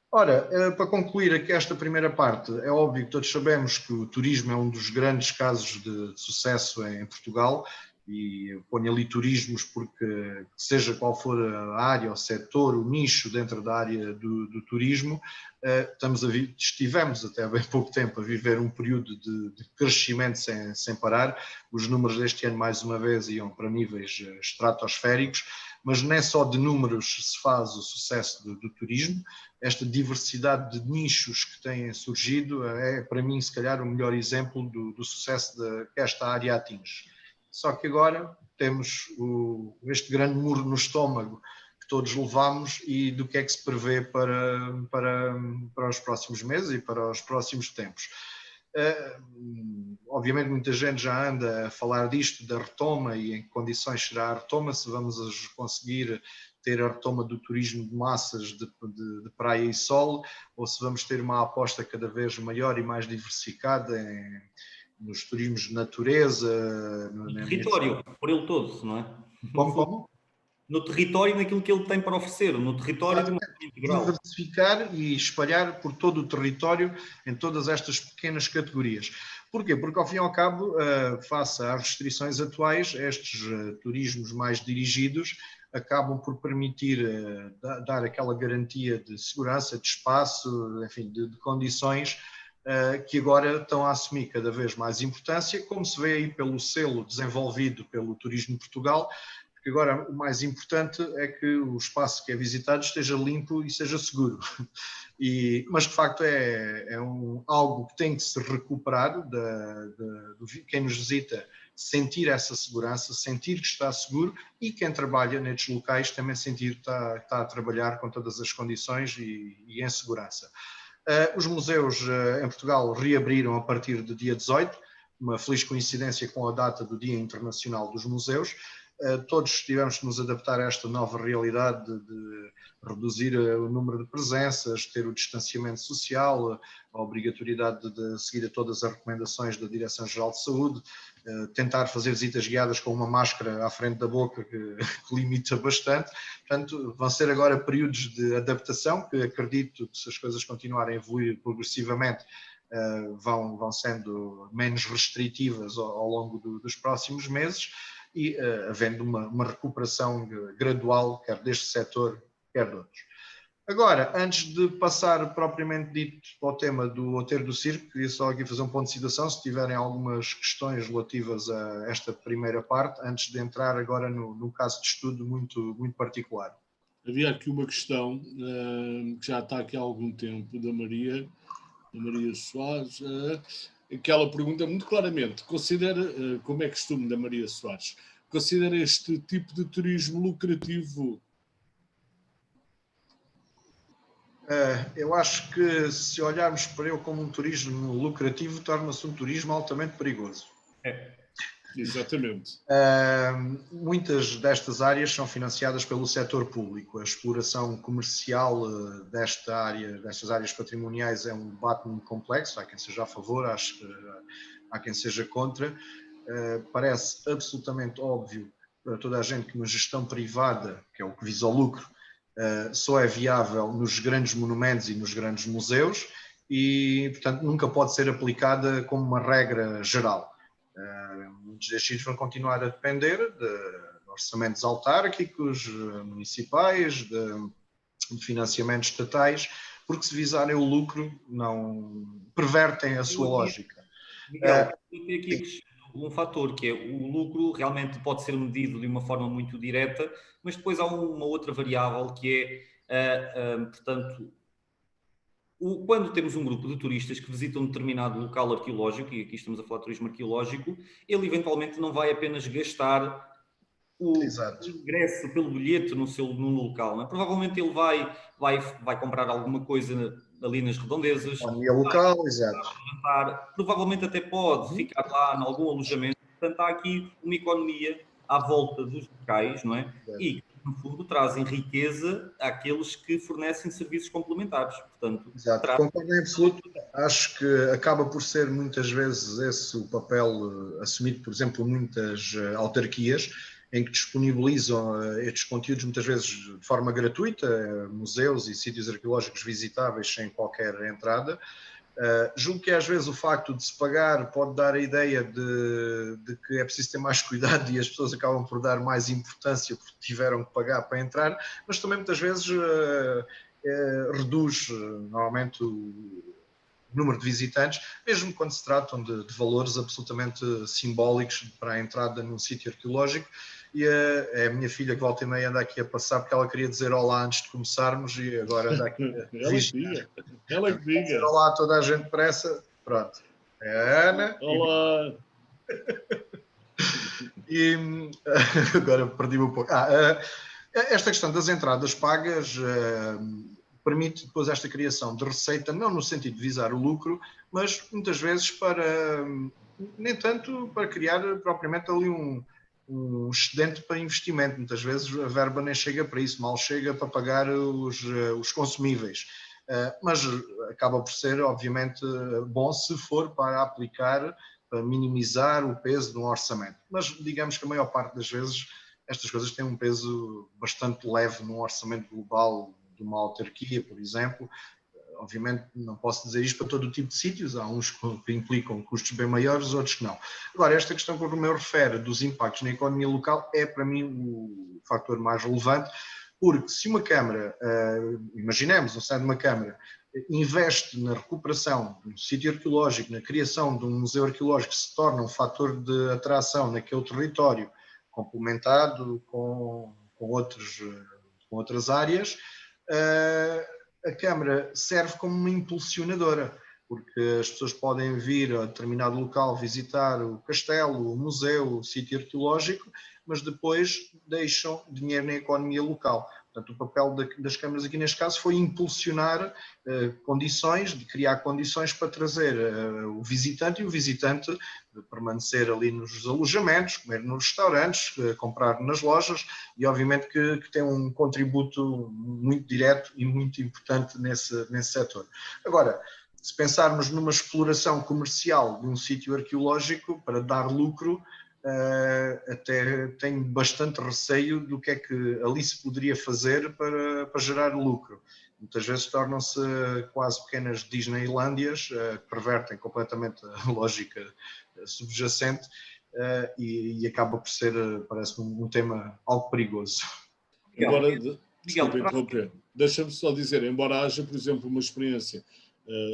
Ora, para concluir aqui esta primeira parte, é óbvio que todos sabemos que o turismo é um dos grandes casos de sucesso em Portugal e ponho ali turismos porque, seja qual for a área, o setor, o nicho dentro da área do turismo, estivemos até há bem pouco tempo a viver um período de crescimento sem parar. Os números deste ano, mais uma vez, iam para níveis estratosféricos, mas não é só de números se faz o sucesso do turismo. Esta diversidade de nichos que têm surgido é, para mim, se calhar, o melhor exemplo do sucesso que esta área atinge. Só que agora temos este grande muro no estômago que todos levamos e do que é que se prevê para os próximos meses e para os próximos tempos. Obviamente muita gente já anda a falar disto, da retoma e em que condições será a retoma, se vamos conseguir ter a retoma do turismo de massas de praia e sol, ou se vamos ter uma aposta cada vez maior e mais diversificada nos turismos de natureza. No território, por ele todo, não é? Como? No território, naquilo que ele tem para oferecer, no território de uma forma integral. Diversificar e espalhar por todo o território em todas estas pequenas categorias. Porquê? Porque, ao fim e ao cabo, face às restrições atuais, estes turismos mais dirigidos acabam por permitir dar aquela garantia de segurança, de espaço, enfim, de condições que agora estão a assumir cada vez mais importância, como se vê aí pelo selo desenvolvido pelo Turismo Portugal, porque agora o mais importante é que o espaço que é visitado esteja limpo e seja seguro. Mas, de facto, é algo que tem que se recuperar de quem nos visita, sentir essa segurança, sentir que está seguro, e quem trabalha nestes locais também sentir que está a trabalhar com todas as condições e em segurança. Os museus em Portugal reabriram a partir do dia 18, uma feliz coincidência com a data do Dia Internacional dos Museus. Todos tivemos que nos adaptar a esta nova realidade de reduzir o número de presenças, ter o distanciamento social, a obrigatoriedade de seguir a todas as recomendações da Direção-Geral de Saúde, tentar fazer visitas guiadas com uma máscara à frente da boca que limita bastante. Portanto, vão ser agora períodos de adaptação, que acredito que, se as coisas continuarem a evoluir progressivamente, vão sendo menos restritivas ao longo dos próximos meses, e havendo uma recuperação gradual, quer deste setor, quer de outros. Agora, antes de passar propriamente dito ao tema do Outeiro do Circo, queria só aqui fazer um ponto de situação, se tiverem algumas questões relativas a esta primeira parte, antes de entrar agora no caso de estudo muito, muito particular. Havia aqui uma questão que já está aqui há algum tempo, da Maria Soares, que ela pergunta muito claramente, como é costume da Maria Soares, considera este tipo de turismo lucrativo? Eu acho que, se olharmos para ele como um turismo lucrativo, torna-se um turismo altamente perigoso. Exatamente. Muitas destas áreas são financiadas pelo setor público. A exploração comercial destas áreas patrimoniais é um debate muito complexo. Há quem seja a favor, acho que há quem seja contra. Parece absolutamente óbvio para toda a gente que uma gestão privada, que é o que visa o lucro, só é viável nos grandes monumentos e nos grandes museus e, portanto, nunca pode ser aplicada como uma regra geral. Muitos destes vão continuar a depender de orçamentos autárquicos, municipais, de financiamentos estatais, porque, se visarem o lucro, não pervertem a sua lógica. Miguel, eu tenho aqui um fator, que é o lucro realmente pode ser medido de uma forma muito direta, mas depois há uma outra variável que é, portanto, quando temos um grupo de turistas que visitam um determinado local arqueológico, e aqui estamos a falar de turismo arqueológico, ele eventualmente não vai apenas gastar o ingresso pelo bilhete no local, não é? Provavelmente ele vai comprar alguma coisa ali nas redondezas. Local, exato. Provavelmente até pode ficar lá em algum alojamento. Portanto, há aqui uma economia à volta dos locais, não é? E que, no fundo, trazem riqueza àqueles que fornecem serviços complementares. Portanto, exato, concordo em absoluto. Acho que acaba por ser muitas vezes esse o papel assumido, por exemplo, por muitas autarquias, em que disponibilizam estes conteúdos muitas vezes de forma gratuita, museus e sítios arqueológicos visitáveis sem qualquer entrada, Julgo que às vezes o facto de se pagar pode dar a ideia de que é preciso ter mais cuidado e as pessoas acabam por dar mais importância porque tiveram que pagar para entrar, mas também muitas vezes reduz normalmente o número de visitantes, mesmo quando se tratam de valores absolutamente simbólicos para a entrada num sítio arqueológico. E é a minha filha que volta e meia anda aqui a passar porque ela queria dizer olá antes de começarmos e agora anda aqui a ela que diga. dizer olá a toda a gente depressa. Pronto. É a Ana. Olá. E agora perdi-me um pouco. Esta questão das entradas pagas permite depois esta criação de receita, não no sentido de visar o lucro, mas muitas vezes para, nem tanto para criar propriamente ali um excedente para investimento. Muitas vezes a verba nem chega para isso, mal chega para pagar os consumíveis. Mas acaba por ser, obviamente, bom se for para aplicar, para minimizar o peso de um orçamento. Mas digamos que a maior parte das vezes estas coisas têm um peso bastante leve num orçamento global de uma autarquia, por exemplo. Obviamente não posso dizer isto para todo o tipo de sítios, há uns que implicam custos bem maiores, outros que não. Agora, esta questão que o Romeu refere dos impactos na economia local é para mim o fator mais relevante, porque se uma Câmara, imaginemos, ou seja, uma Câmara, investe na recuperação de um sítio arqueológico, na criação de um museu arqueológico que se torna um fator de atração naquele território, complementado com outras áreas, a Câmara serve como uma impulsionadora, porque as pessoas podem vir a determinado local visitar o castelo, o museu, o sítio arqueológico, mas depois deixam dinheiro na economia local. Portanto, o papel das câmaras aqui neste caso foi impulsionar condições, de criar condições para trazer o visitante e o visitante permanecer ali nos alojamentos, comer nos restaurantes, comprar nas lojas e obviamente que tem um contributo muito direto e muito importante nesse setor. Agora, se pensarmos numa exploração comercial de um sítio arqueológico para dar lucro, até tenho bastante receio do que é que ali se poderia fazer para gerar lucro. Muitas vezes tornam-se quase pequenas Disneylândias, que pervertem completamente a lógica subjacente e acaba por ser, parece-me, um tema algo perigoso. Agora, desculpa interromper, deixa-me só dizer, embora haja, por exemplo, uma experiência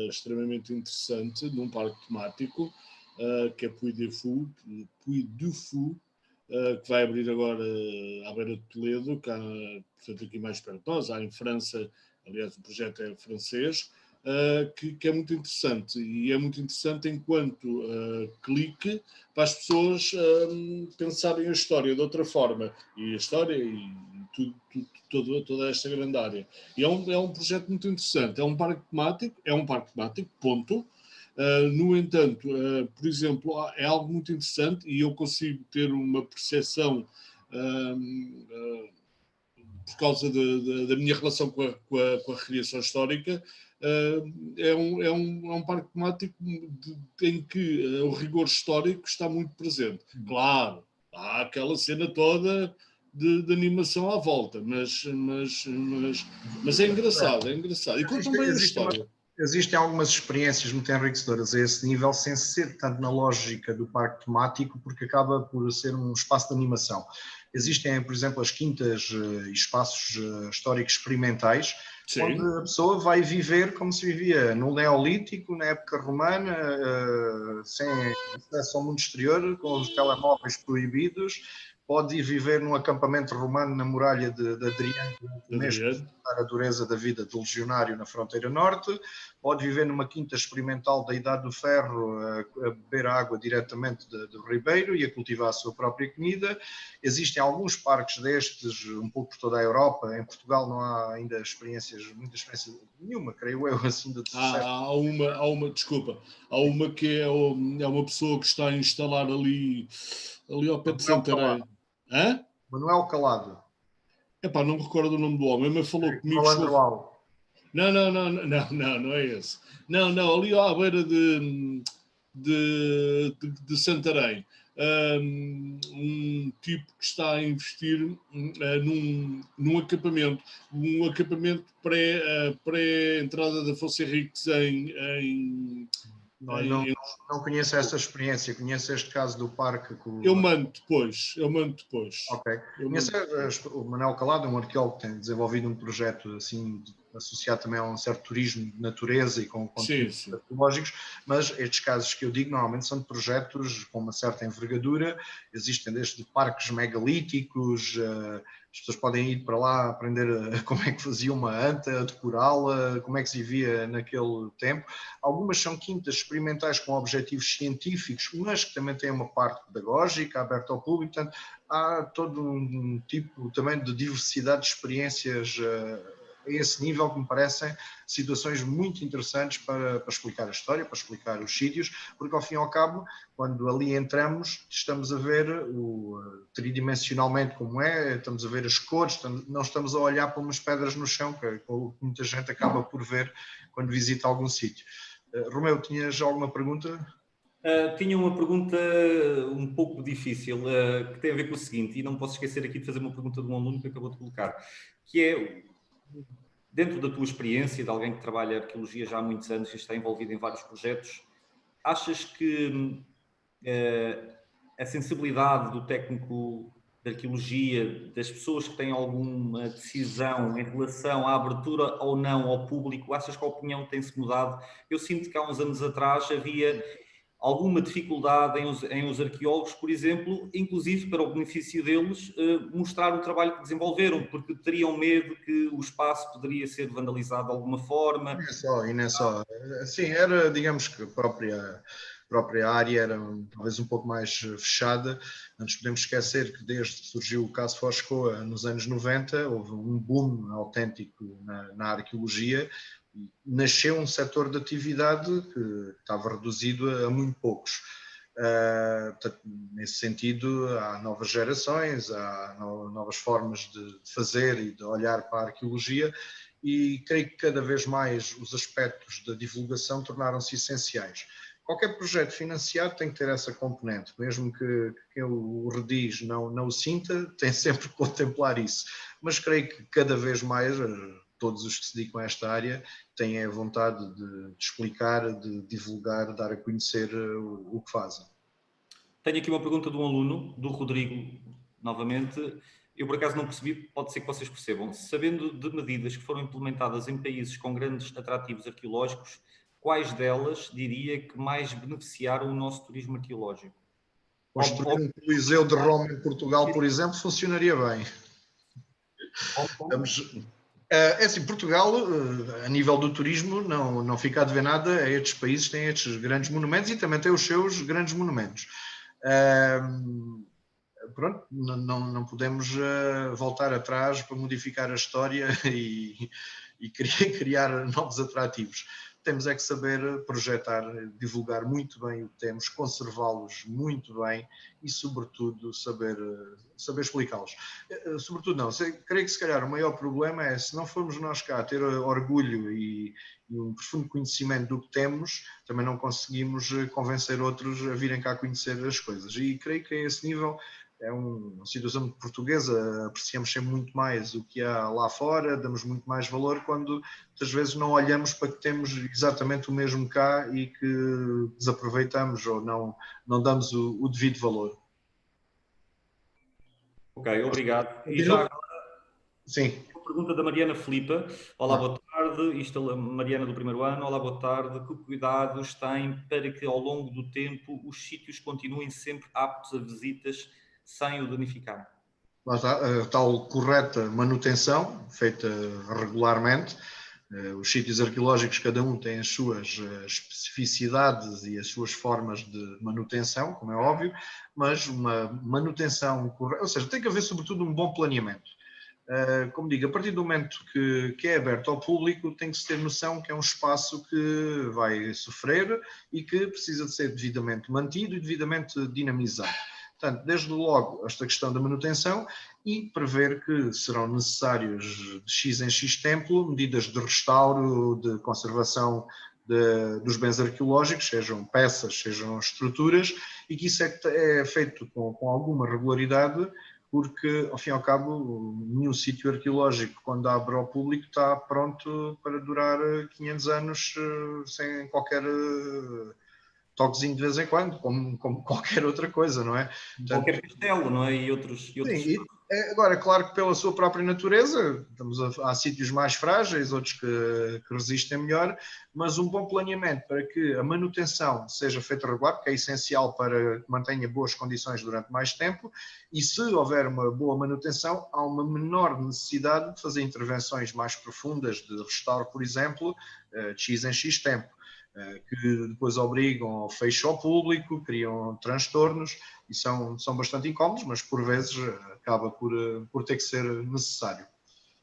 extremamente interessante num parque temático, que é Puy du Fou, que vai abrir agora à beira de Toledo, cá, portanto, aqui mais perto de nós, há em França, aliás o projeto é francês, que é muito interessante, e é muito interessante enquanto clique para as pessoas pensarem a história de outra forma, e a história e toda esta grande área. E é um projeto muito interessante, é um parque temático, ponto. No entanto, por exemplo, é algo muito interessante e eu consigo ter uma percepção por causa da minha relação com a recriação histórica. É um parque temático em que o rigor histórico está muito presente. Claro, há aquela cena toda de animação à volta, mas é engraçado, é engraçado. E contam bem a história. Existem algumas experiências muito enriquecedoras a esse nível, sem ser tanto na lógica do parque temático, porque acaba por ser um espaço de animação. Existem, por exemplo, as quintas e espaços históricos experimentais, sim, onde a pessoa vai viver como se vivia no Neolítico, na época romana, sem acesso ao mundo exterior, com os telemóveis proibidos. Pode ir viver num acampamento romano na muralha de Adriano, mesmo a dureza da vida do legionário na fronteira norte. Pode viver numa quinta experimental da Idade do Ferro, a beber água diretamente do ribeiro e a cultivar a sua própria comida. Existem alguns parques destes, um pouco por toda a Europa. Em Portugal não há ainda muita experiência nenhuma, creio eu, assim de sucesso. Há uma que é uma pessoa que está a instalar ali ao pé de Santarém. Hã? Manuel Calado. Epá, não me recordo o nome do homem, mas falou comigo. Não é esse. Não, ali à beira de Santarém. um tipo que está a investir num acampamento, pré-entrada da Fossa Henriques Não conheço essa experiência, conheço este caso do parque. Eu mando depois. Ok. O Manuel Calado, um arqueólogo que tem desenvolvido um projeto assim, associado também a um certo turismo de natureza e com conteúdos arqueológicos, mas estes casos que eu digo normalmente são de projetos com uma certa envergadura, existem desde parques megalíticos, as pessoas podem ir para lá aprender como é que fazia uma anta, decorá-la, como é que se vivia naquele tempo. Algumas são quintas experimentais com objetivos científicos, mas que também têm uma parte pedagógica aberta ao público, portanto há todo um tipo também de diversidade de experiências a esse nível que me parecem situações muito interessantes para explicar a história, para explicar os sítios, porque ao fim e ao cabo, quando ali entramos, estamos a ver tridimensionalmente como é, estamos a ver as cores, não estamos a olhar para umas pedras no chão, que muita gente acaba por ver quando visita algum sítio. Romeu, tinhas alguma pergunta? Tinha uma pergunta um pouco difícil, que tem a ver com o seguinte, e não posso esquecer aqui de fazer uma pergunta de um aluno que acabou de colocar, que é, dentro da tua experiência, de alguém que trabalha arqueologia já há muitos anos e está envolvido em vários projetos, achas que a sensibilidade do técnico de arqueologia, das pessoas que têm alguma decisão em relação à abertura ou não ao público, achas que a opinião tem-se mudado? Eu sinto que há uns anos atrás havia alguma dificuldade em os arqueólogos, por exemplo, inclusive para o benefício deles, mostrar o trabalho que desenvolveram, porque teriam medo que o espaço poderia ser vandalizado de alguma forma. E não é só. Sim, era, digamos que a própria área era talvez um pouco mais fechada. Não nos podemos esquecer que desde que surgiu o caso Foscoa nos anos 90, houve um boom autêntico na arqueologia. Nasceu um setor de atividade que estava reduzido a muito poucos. Portanto, nesse sentido, há novas gerações, há novas formas de fazer e de olhar para a arqueologia, e creio que cada vez mais os aspectos da divulgação tornaram-se essenciais. Qualquer projeto financiado tem que ter essa componente, mesmo que quem o rediz não o sinta, tem sempre que contemplar isso. Mas creio que cada vez mais todos os que se dedicam a esta área têm a vontade de explicar, de divulgar, dar a conhecer o que fazem. Tenho aqui uma pergunta de um aluno, do Rodrigo, novamente. Eu, por acaso, não percebi, pode ser que vocês percebam. Sabendo de medidas que foram implementadas em países com grandes atrativos arqueológicos, quais delas diria que mais beneficiaram o nosso turismo arqueológico? Construir um Coliseu de Roma em Portugal, por exemplo, funcionaria bem. É assim, Portugal, a nível do turismo, não fica a dever nada a estes países, têm estes grandes monumentos e também têm os seus grandes monumentos. Pronto, não podemos voltar atrás para modificar a história e criar novos atrativos. Temos é que saber projetar, divulgar muito bem o que temos, conservá-los muito bem e, sobretudo, saber explicá-los. Sobretudo não, creio que se calhar o maior problema é se não formos nós cá ter orgulho e um profundo conhecimento do que temos, também não conseguimos convencer outros a virem cá conhecer as coisas. E creio que a esse nível é uma situação portuguesa, apreciamos sempre muito mais o que há lá fora, damos muito mais valor quando muitas vezes não olhamos para que temos exatamente o mesmo cá e que desaproveitamos ou não damos o devido valor. Ok, obrigado. E já... Sim. Uma pergunta da Mariana Filipa. Olá, boa tarde. Isto é a Mariana do primeiro ano. Olá, boa tarde. Que cuidados tem para que ao longo do tempo os sítios continuem sempre aptos a visitas sem o danificar? Lá está, a tal correta manutenção, feita regularmente. Os sítios arqueológicos, cada um tem as suas especificidades e as suas formas de manutenção, como é óbvio, mas uma manutenção correta, ou seja, tem que haver sobretudo um bom planeamento. Como digo, a partir do momento que é aberto ao público, tem que se ter noção que é um espaço que vai sofrer e que precisa de ser devidamente mantido e devidamente dinamizado. Portanto, desde logo, esta questão da manutenção e prever que serão necessários de X em X tempo medidas de restauro, de conservação dos bens arqueológicos, sejam peças, sejam estruturas, e que isso é feito com alguma regularidade, porque, ao fim e ao cabo, nenhum sítio arqueológico, quando abre ao público, está pronto para durar 500 anos sem qualquer toquezinho de vez em quando, como qualquer outra coisa, não é? Portanto, qualquer castelo, não é? E outros... Sim, agora, claro que pela sua própria natureza, há sítios mais frágeis, outros que resistem melhor, mas um bom planeamento para que a manutenção seja feita regular, porque é essencial para que mantenha boas condições durante mais tempo, e se houver uma boa manutenção, há uma menor necessidade de fazer intervenções mais profundas, de restauro, por exemplo, de X em X tempo, que depois obrigam ao fecho ao público, criam transtornos, e são bastante incómodos, mas por vezes acaba por ter que ser necessário.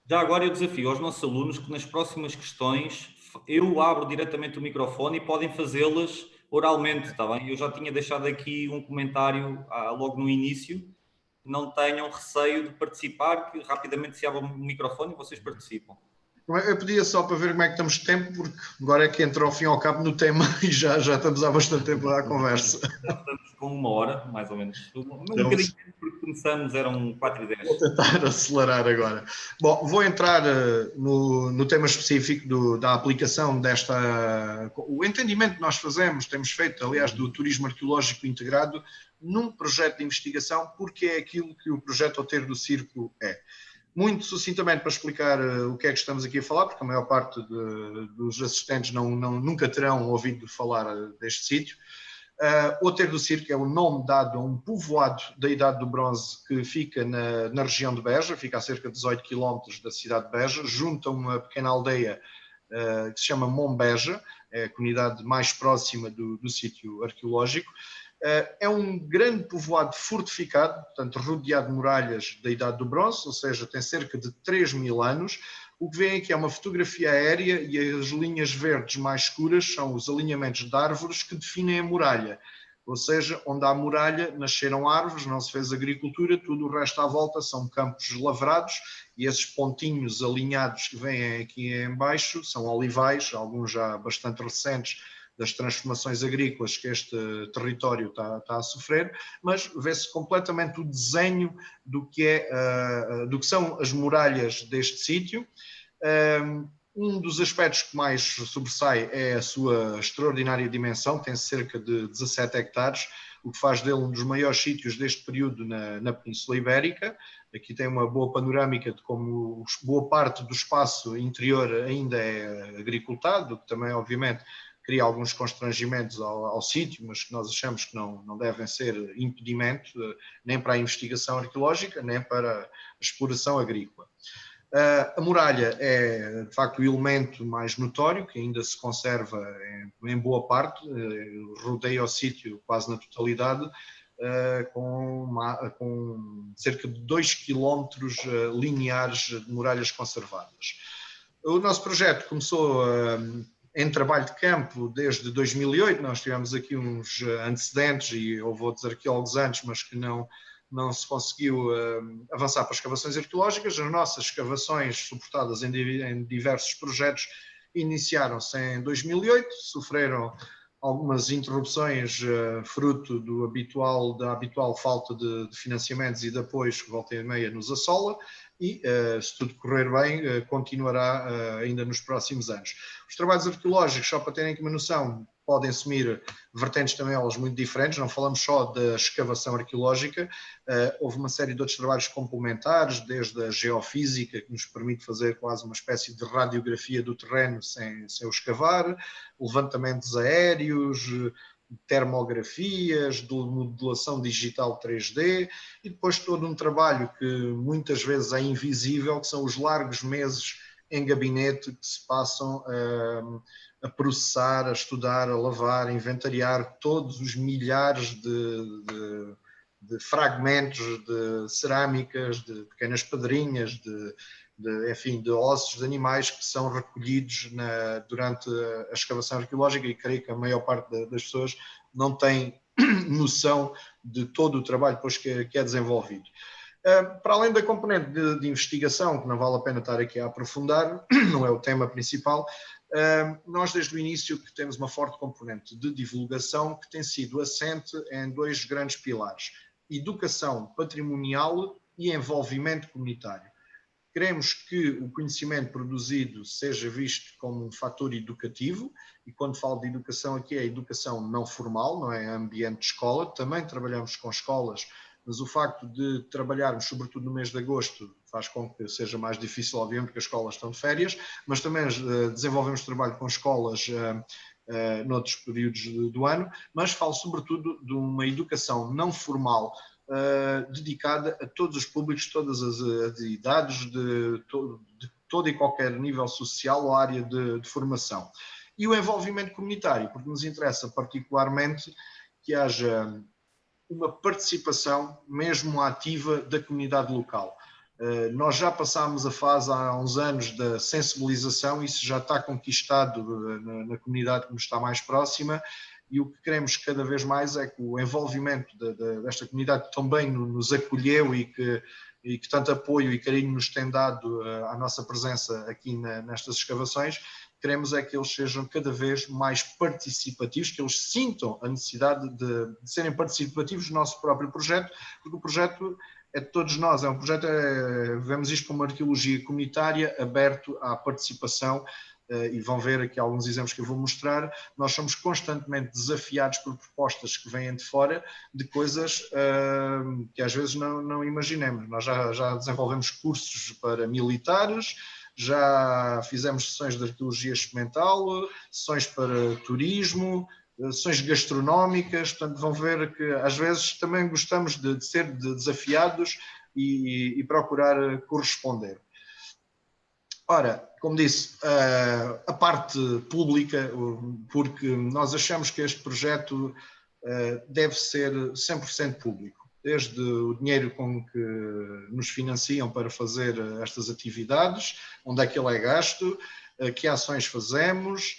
Já agora eu desafio aos nossos alunos que nas próximas questões eu abro diretamente o microfone e podem fazê-las oralmente, está bem? Eu já tinha deixado aqui um comentário logo no início, não tenham receio de participar, que rapidamente se abre o microfone e vocês participam. Eu pedia só para ver como é que estamos de tempo, porque agora é que entra ao fim e ao cabo no tema e já estamos há bastante tempo a dar conversa. Já estamos com 1 hora, mais ou menos. Um bocadinho porque começamos, eram 4h10. Vou tentar acelerar agora. Bom, vou entrar no tema específico da aplicação desta... O entendimento que nós temos feito, aliás, do turismo arqueológico integrado num projeto de investigação, porque é aquilo que o projeto Outeiro do Circo é. Muito sucintamente para explicar o que é que estamos aqui a falar, porque a maior parte dos assistentes nunca terão ouvido falar deste sítio. Outeiro do Circo é o nome dado a um povoado da Idade do Bronze que fica na região de Beja, fica a cerca de 18 km da cidade de Beja, junto a uma pequena aldeia que se chama Mombeja, é a comunidade mais próxima do sítio arqueológico. É um grande povoado fortificado, portanto rodeado de muralhas da Idade do Bronze, ou seja, tem cerca de 3.000 anos. O que vem aqui é uma fotografia aérea e as linhas verdes mais escuras são os alinhamentos de árvores que definem a muralha. Ou seja, onde há muralha nasceram árvores, não se fez agricultura, tudo o resto à volta são campos lavrados e esses pontinhos alinhados que vêm aqui em baixo são olivais, alguns já bastante recentes, das transformações agrícolas que este território está a sofrer, mas vê-se completamente o desenho do que são as muralhas deste sítio. Um dos aspectos que mais sobressai é a sua extraordinária dimensão, tem cerca de 17 hectares, o que faz dele um dos maiores sítios deste período na Península Ibérica. Aqui tem uma boa panorâmica de como boa parte do espaço interior ainda é agricultado, o que também, obviamente, cria alguns constrangimentos ao sítio, mas que nós achamos que não devem ser impedimento nem para a investigação arqueológica, nem para a exploração agrícola. A muralha é, de facto, o elemento mais notório, que ainda se conserva em boa parte, rodeia o sítio quase na totalidade, com cerca de 2 km lineares de muralhas conservadas. O nosso projeto começou em trabalho de campo desde 2008, nós tivemos aqui uns antecedentes e houve outros arqueólogos antes, mas que não se conseguiu avançar para as escavações arqueológicas. As nossas escavações, suportadas em diversos projetos, iniciaram-se em 2008, sofreram algumas interrupções fruto da habitual falta de financiamentos e de apoios que volta e meia nos assola, e, se tudo correr bem, continuará ainda nos próximos anos. Os trabalhos arqueológicos, só para terem aqui uma noção, podem assumir vertentes também elas muito diferentes, não falamos só da escavação arqueológica, houve uma série de outros trabalhos complementares, desde a geofísica, que nos permite fazer quase uma espécie de radiografia do terreno sem o escavar, levantamentos aéreos, termografias, de modelação digital 3D, e depois todo um trabalho que muitas vezes é invisível, que são os largos meses em gabinete que se passam a processar, a estudar, a lavar, a inventariar todos os milhares de fragmentos de cerâmicas, de pequenas pedrinhas, enfim, de ossos de animais que são recolhidos durante a escavação arqueológica, e creio que a maior parte das pessoas não tem noção de todo o trabalho depois que é desenvolvido. Para além da componente de investigação, que não vale a pena estar aqui a aprofundar, não é o tema principal, nós desde o início que temos uma forte componente de divulgação que tem sido assente em 2 grandes pilares: educação patrimonial e envolvimento comunitário. Queremos que o conhecimento produzido seja visto como um fator educativo, e quando falo de educação aqui é educação não formal, não é ambiente de escola. Também trabalhamos com escolas, mas o facto de trabalharmos sobretudo no mês de agosto faz com que seja mais difícil, obviamente, porque as escolas estão de férias, mas também desenvolvemos trabalho com escolas noutros períodos do ano, mas falo sobretudo de uma educação não formal, dedicada a todos os públicos, todas as idades, de todo e qualquer nível social ou área de formação. E o envolvimento comunitário, porque nos interessa particularmente que haja uma participação mesmo ativa da comunidade local. Nós já passámos a fase há uns anos da sensibilização, isso já está conquistado na comunidade que nos está mais próxima, e o que queremos cada vez mais é que o envolvimento desta comunidade que também nos acolheu e que tanto apoio e carinho nos tem dado à nossa presença aqui nestas escavações, queremos é que eles sejam cada vez mais participativos, que eles sintam a necessidade de serem participativos do nosso próprio projeto, porque o projeto é de todos nós, é um projeto, vemos isto como uma arqueologia comunitária, aberto à participação, e vão ver aqui alguns exemplos que eu vou mostrar. Nós somos constantemente desafiados por propostas que vêm de fora, de coisas que às vezes não imaginemos. Nós já desenvolvemos cursos para militares, já fizemos sessões de arqueologia experimental, sessões para turismo, sessões gastronómicas. Portanto, vão ver que às vezes também gostamos de ser desafiados e procurar corresponder. Ora, como disse, a parte pública, porque nós achamos que este projeto deve ser 100% público, desde o dinheiro com que nos financiam para fazer estas atividades, onde é que ele é gasto, que ações fazemos,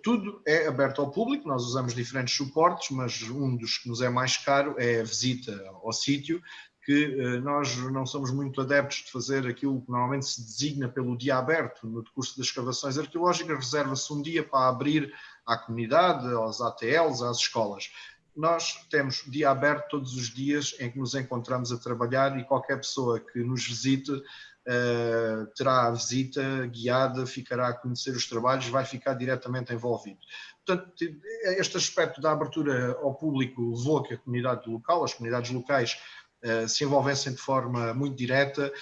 tudo é aberto ao público. Nós usamos diferentes suportes, mas um dos que nos é mais caro é a visita ao sítio, que nós não somos muito adeptos de fazer aquilo que normalmente se designa pelo dia aberto. No decurso das escavações arqueológicas, reserva-se um dia para abrir à comunidade, aos ATLs, às escolas. Nós temos dia aberto todos os dias em que nos encontramos a trabalhar, e qualquer pessoa que nos visite terá a visita guiada, ficará a conhecer os trabalhos, vai ficar diretamente envolvido. Portanto, este aspecto da abertura ao público levou a que a comunidade local, as comunidades locais, se envolvessem de forma muito direta.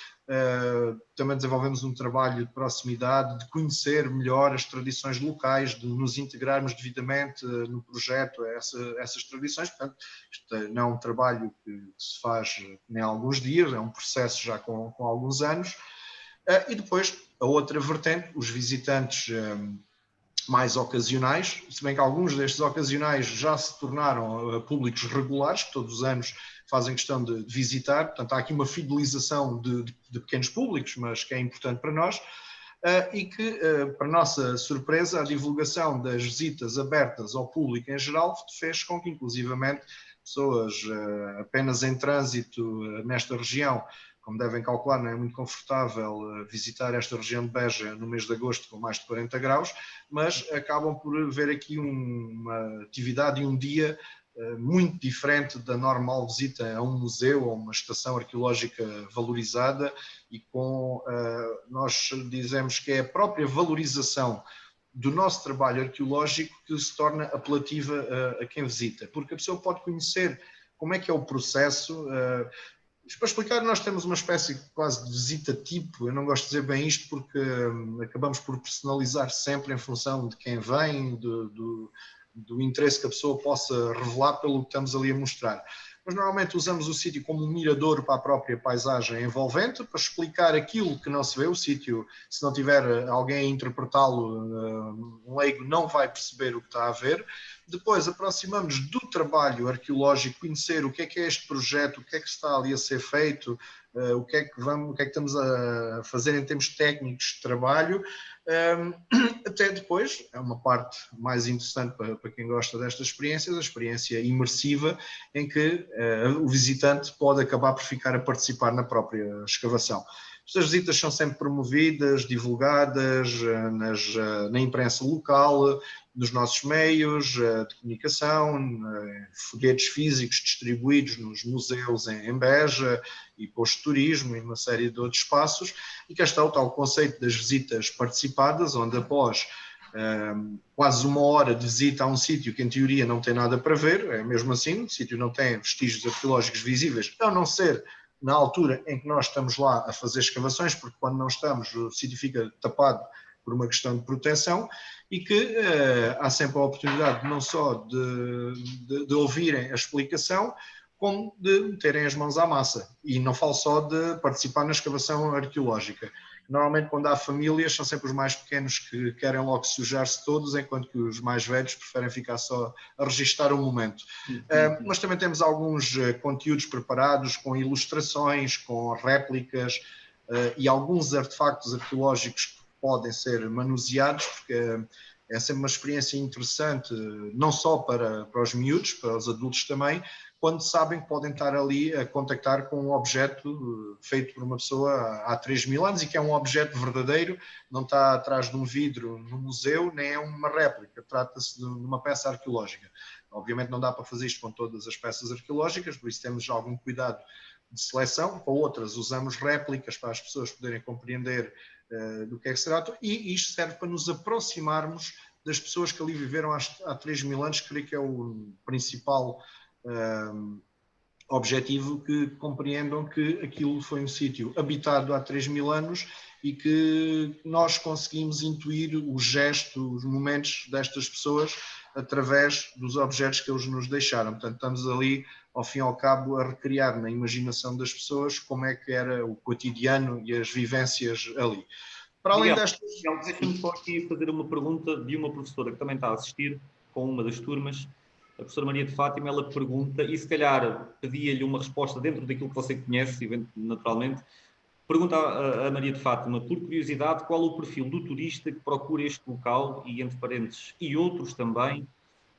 Também desenvolvemos um trabalho de proximidade, de conhecer melhor as tradições locais, de nos integrarmos devidamente no projeto a essas tradições. Portanto, isto não é um trabalho que se faz nem há alguns dias, é um processo já com alguns anos. E depois, a outra vertente, os visitantes mais ocasionais, se bem que alguns destes ocasionais já se tornaram públicos regulares, que todos os anos fazem questão de visitar. Portanto, há aqui uma fidelização de pequenos públicos, mas que é importante para nós, e que, para nossa surpresa, a divulgação das visitas abertas ao público em geral fez com que, inclusivamente, pessoas apenas em trânsito nesta região, como devem calcular, não é muito confortável visitar esta região de Beja no mês de agosto com mais de 40 graus, mas acabam por ver aqui uma atividade e um dia muito diferente da normal visita a um museu ou uma estação arqueológica valorizada, e nós dizemos que é a própria valorização do nosso trabalho arqueológico que se torna apelativa a quem visita, porque a pessoa pode conhecer como é que é o processo. Para explicar, nós temos uma espécie quase de visita tipo. Eu não gosto de dizer bem isto porque acabamos por personalizar sempre em função de quem vem, do interesse que a pessoa possa revelar pelo que estamos ali a mostrar. Mas normalmente usamos o sítio como um mirador para a própria paisagem envolvente, para explicar aquilo que não se vê. O sítio, se não tiver alguém a interpretá-lo, um leigo não vai perceber o que está a ver. Depois aproximamos do trabalho arqueológico, conhecer o que é este projeto, o que é que está ali a ser feito, o que é que estamos a fazer em termos técnicos de trabalho, até depois, é uma parte mais interessante para quem gosta destas experiências, a experiência imersiva, em que o visitante pode acabar por ficar a participar na própria escavação. Estas visitas são sempre promovidas, divulgadas na imprensa local, nos nossos meios de comunicação, folhetos físicos distribuídos nos museus em Beja e postos de turismo e uma série de outros espaços, e cá está o tal conceito das visitas participadas, onde após quase uma hora de visita a um sítio que em teoria não tem nada para ver, é mesmo assim, o sítio não tem vestígios arqueológicos visíveis, a não ser na altura em que nós estamos lá a fazer escavações, porque quando não estamos o sítio fica tapado por uma questão de proteção, e que há sempre a oportunidade não só de ouvirem a explicação, como de meterem as mãos à massa. E não falo só de participar na escavação arqueológica. Normalmente, quando há famílias, são sempre os mais pequenos que querem logo sujar-se todos, enquanto que os mais velhos preferem ficar só a registar o momento. Mas também temos alguns conteúdos preparados com ilustrações, com réplicas e alguns artefactos arqueológicos que podem ser manuseados, porque é sempre uma experiência interessante, não só para os miúdos, para os adultos também, quando sabem que podem estar ali a contactar com um objeto feito por uma pessoa há 3.000 anos e que é um objeto verdadeiro, não está atrás de um vidro no museu, nem é uma réplica, trata-se de uma peça arqueológica. Obviamente não dá para fazer isto com todas as peças arqueológicas, por isso temos algum cuidado de seleção. Para outras usamos réplicas para as pessoas poderem compreender do que é que se trata, e isto serve para nos aproximarmos das pessoas que ali viveram há 3.000 anos, creio que é o principal objetivo, que compreendam que aquilo foi um sítio habitado há 3.000 anos e que nós conseguimos intuir o gesto, os momentos destas pessoas através dos objetos que eles nos deixaram. Portanto, estamos ali, ao fim e ao cabo, a recriar na imaginação das pessoas como é que era o cotidiano e as vivências ali. Para além destas... Miguel, deixa-me só aqui fazer uma pergunta de uma professora que também está a assistir com uma das turmas. A professora Maria de Fátima, ela pergunta, e se calhar pedia-lhe uma resposta dentro daquilo que você conhece, naturalmente. Pergunta a Maria de Fátima, por curiosidade, qual o perfil do turista que procura este local, e entre parênteses, e outros também,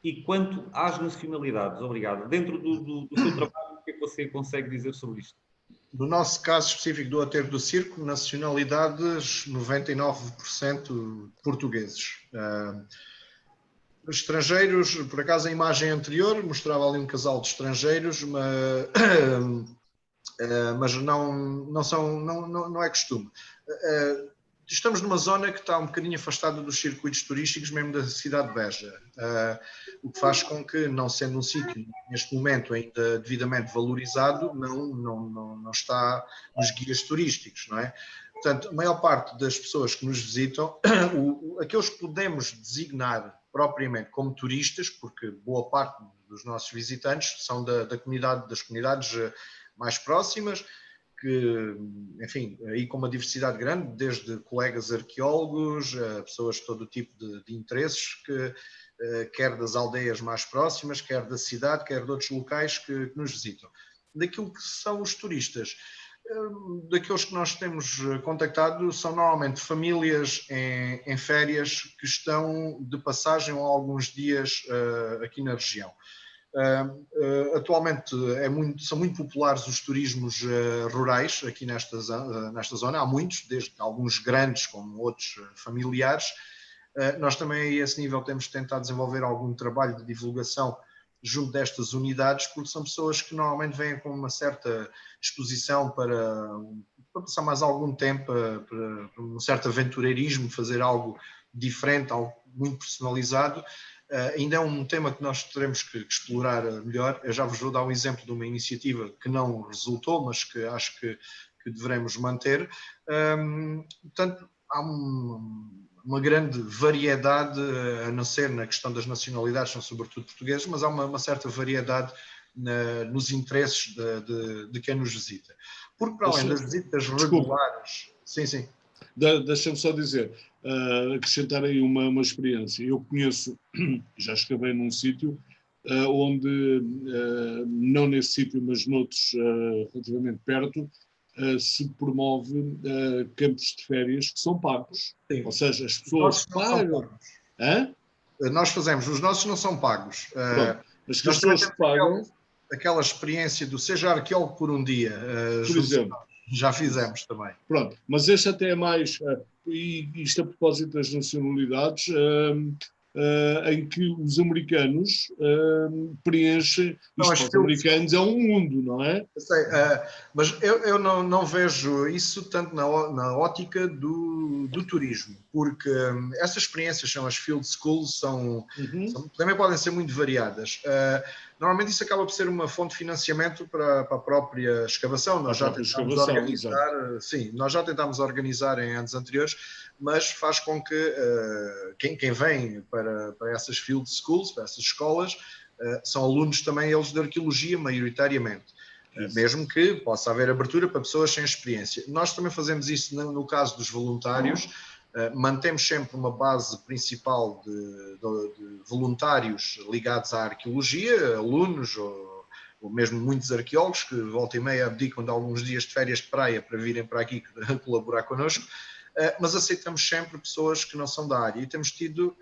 e quanto às nacionalidades? Obrigado. Dentro do seu trabalho, o que é que você consegue dizer sobre isto? No nosso caso específico do Aterro do Circo, nacionalidades 99% portugueses. Estrangeiros, por acaso a imagem anterior mostrava ali um casal de estrangeiros, mas não é costume. Estamos numa zona que está um bocadinho afastada dos circuitos turísticos, mesmo da cidade de Beja, o que faz com que, não sendo um sítio neste momento ainda devidamente valorizado, não está nos guias turísticos, não é? Portanto, a maior parte das pessoas que nos visitam, aqueles que podemos designar propriamente como turistas, porque boa parte dos nossos visitantes são das comunidades mais próximas, que, enfim, aí com uma diversidade grande, desde colegas arqueólogos, pessoas de todo o tipo de interesses, quer das aldeias mais próximas, quer da cidade, quer de outros locais que nos visitam. Daquilo que são os turistas, daqueles que nós temos contactado, são normalmente famílias em férias que estão de passagem há alguns dias aqui na região. Atualmente são muito populares os turismos rurais aqui nesta zona, há muitos, desde alguns grandes como outros familiares. Nós também a esse nível temos tentado desenvolver algum trabalho de divulgação junto destas unidades, porque são pessoas que normalmente vêm com uma certa disposição para passar mais algum tempo, para um certo aventureirismo, fazer algo diferente, algo muito personalizado. Ainda é um tema que nós teremos que explorar melhor. Eu já vos vou dar um exemplo de uma iniciativa que não resultou, mas que acho que devemos manter. Portanto, há uma grande variedade, a não ser na questão das nacionalidades, são sobretudo portugueses, mas há uma certa variedade nos interesses de quem nos visita. Porque para além das visitas regulares... Sim. Deixa-me só dizer, acrescentar aí uma experiência. Eu conheço, já escavei num sítio onde, não nesse sítio, mas noutros relativamente perto, se promove campos de férias que são pagos. Sim. Ou seja, as pessoas pagam. Nós fazemos, os nossos não são pagos. Mas que as pessoas pagam. Aquela experiência do seja arqueólogo por um dia, por exemplo. Já fizemos também. Pronto, mas este até é mais, e isto a propósito das nacionalidades, em que os americanos preenchem, isto para os americanos é um mundo, não é? Eu sei, mas eu não vejo isso tanto na ótica do turismo, porque essas experiências são as field schools, também podem ser muito variadas. Normalmente isso acaba por ser uma fonte de financiamento para a própria escavação. Nós já tentámos organizar, nós já tentámos organizar em anos anteriores, mas faz com que quem vem para essas field schools, para essas escolas, são alunos também eles de arqueologia, maioritariamente. Mesmo que possa haver abertura para pessoas sem experiência. Nós também fazemos isso no caso dos voluntários. Mantemos sempre uma base principal de voluntários ligados à arqueologia, alunos ou mesmo muitos arqueólogos que volta e meia abdicam de alguns dias de férias de praia para virem para aqui colaborar connosco, mas aceitamos sempre pessoas que não são da área e temos tido,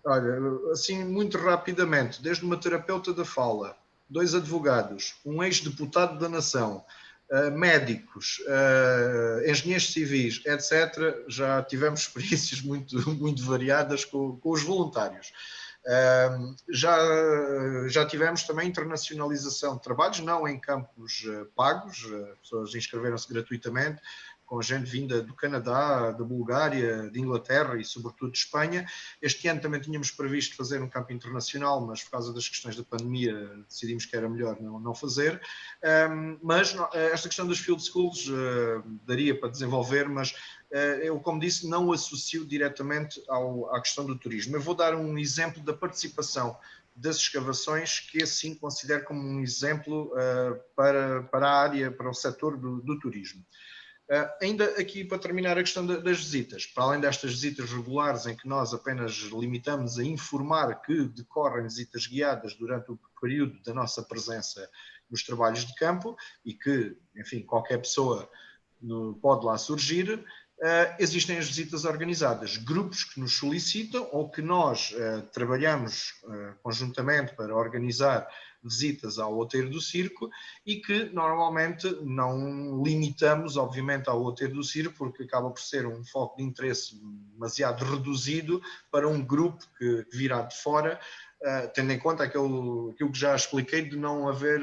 olha, assim muito rapidamente, desde uma terapeuta da fala, 2 advogados, um ex-deputado da nação, médicos, engenheiros civis, etc., já tivemos experiências muito variadas com os voluntários. Já tivemos também internacionalização de trabalhos, não em campos pagos, as pessoas inscreveram-se gratuitamente, com gente vinda do Canadá, da Bulgária, de Inglaterra e sobretudo de Espanha. Este ano também tínhamos previsto fazer um campo internacional, mas por causa das questões da pandemia decidimos que era melhor não fazer. Mas esta questão das field schools daria para desenvolver, mas eu, como disse, não associo diretamente à questão do turismo. Eu vou dar um exemplo da participação das escavações que assim considero como um exemplo para a área, para o setor do turismo. Ainda aqui para terminar a questão das visitas, para além destas visitas regulares em que nós apenas limitamos a informar que decorrem visitas guiadas durante o período da nossa presença nos trabalhos de campo e que, enfim, qualquer pessoa pode lá surgir, existem as visitas organizadas, grupos que nos solicitam ou que nós trabalhamos conjuntamente para organizar visitas ao Outeiro do Circo e que normalmente não limitamos, obviamente, ao Outeiro do Circo, porque acaba por ser um foco de interesse demasiado reduzido para um grupo que virá de fora, tendo em conta aquilo que já expliquei de não haver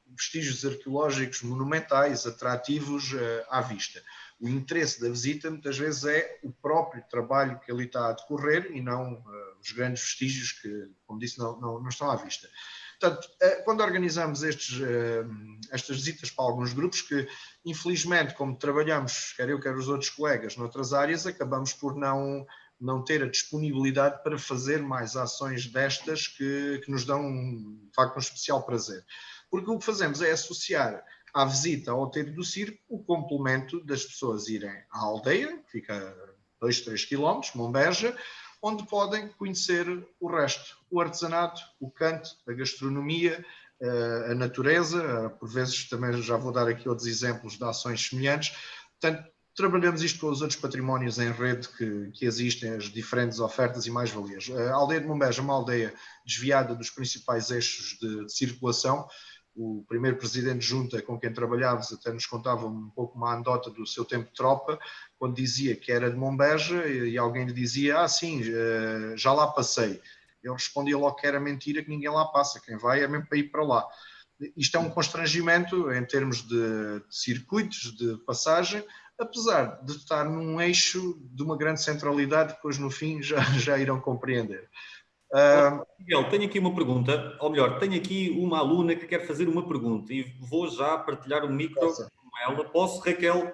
vestígios arqueológicos monumentais, atrativos à vista. O interesse da visita muitas vezes é o próprio trabalho que ali está a decorrer e não os grandes vestígios que, como disse, não estão à vista. Portanto, quando organizamos estas visitas para alguns grupos que, infelizmente, como trabalhamos, quer eu, quer os outros colegas, noutras áreas, acabamos por não ter a disponibilidade para fazer mais ações destas que nos dão, de facto, um especial prazer. Porque o que fazemos é associar à visita ao Outeiro do Circo o complemento das pessoas irem à aldeia, que fica a 2-3 km, Mombeja, onde podem conhecer o resto, o artesanato, o canto, a gastronomia, a natureza, por vezes também já vou dar aqui outros exemplos de ações semelhantes. Portanto, trabalhamos isto com os outros patrimónios em rede que existem, as diferentes ofertas e mais-valias. A aldeia de Mombeja é uma aldeia desviada dos principais eixos de circulação. O primeiro presidente de junta com quem trabalhávamos até nos contava um pouco uma anedota do seu tempo de tropa, quando dizia que era de Mombeja e alguém lhe dizia, sim, já lá passei. Ele respondia logo que era mentira, que ninguém lá passa, quem vai é mesmo para ir para lá. Isto é um constrangimento em termos de circuitos de passagem, apesar de estar num eixo de uma grande centralidade, depois no fim já irão compreender. Miguel, tenho aqui uma pergunta, ou melhor, tenho aqui uma aluna que quer fazer uma pergunta e vou já partilhar o micro com ela. Posso, Raquel?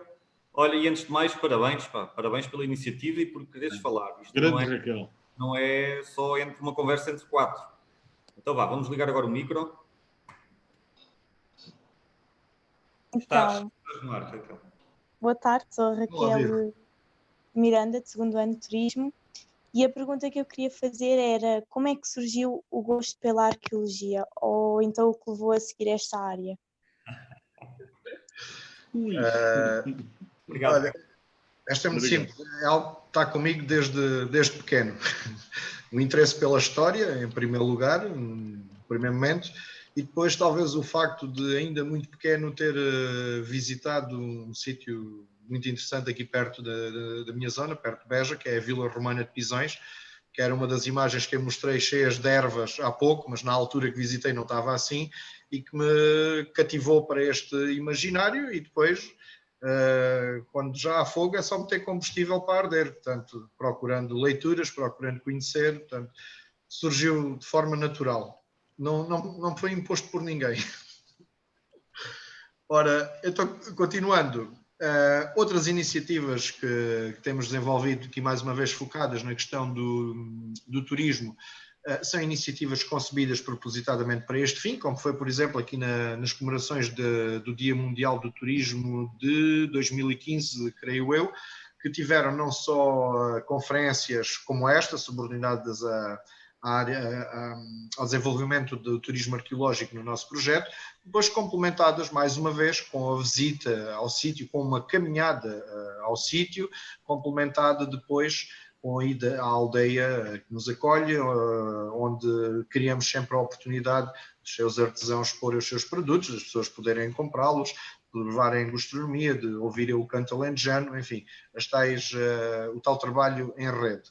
Olha, e antes de mais, parabéns, parabéns pela iniciativa e por quereres falar. Isto Raquel. Não é só uma conversa entre 4. Então vá, vamos ligar agora o micro. Estás no ar, Raquel. Boa tarde, sou a Raquel Miranda, de 2º ano de Turismo. E a pergunta que eu queria fazer era como é que surgiu o gosto pela arqueologia ou então o que levou a seguir esta área? Obrigado. Olha, esta é muito simples, é algo que está comigo desde pequeno. O interesse pela história, em primeiro lugar, no primeiro momento, e depois talvez o facto de, ainda muito pequeno, ter visitado um sítio muito interessante aqui perto da minha zona, perto de Beja, que é a Vila Romana de Pisões, que era uma das imagens que eu mostrei cheias de ervas há pouco, mas na altura que visitei não estava assim, e que me cativou para este imaginário, e depois, quando já há fogo, é só meter combustível para arder, portanto, procurando leituras, procurando conhecer, portanto, surgiu de forma natural. Não foi imposto por ninguém. Ora, então, continuando, outras iniciativas que temos desenvolvido, aqui mais uma vez focadas na questão do turismo, são iniciativas concebidas propositadamente para este fim, como foi, por exemplo, aqui nas comemorações do Dia Mundial do Turismo de 2015, creio eu, que tiveram não só conferências como esta, subordinadas ao desenvolvimento do turismo arqueológico no nosso projeto, depois complementadas mais uma vez com a visita ao sítio, com uma caminhada ao sítio, complementada depois com a ida à aldeia que nos acolhe, onde criamos sempre a oportunidade dos seus artesãos exporem os seus produtos, das pessoas poderem comprá-los, de levarem gastronomia, de ouvirem o canto alentejano, enfim, o tal trabalho em rede.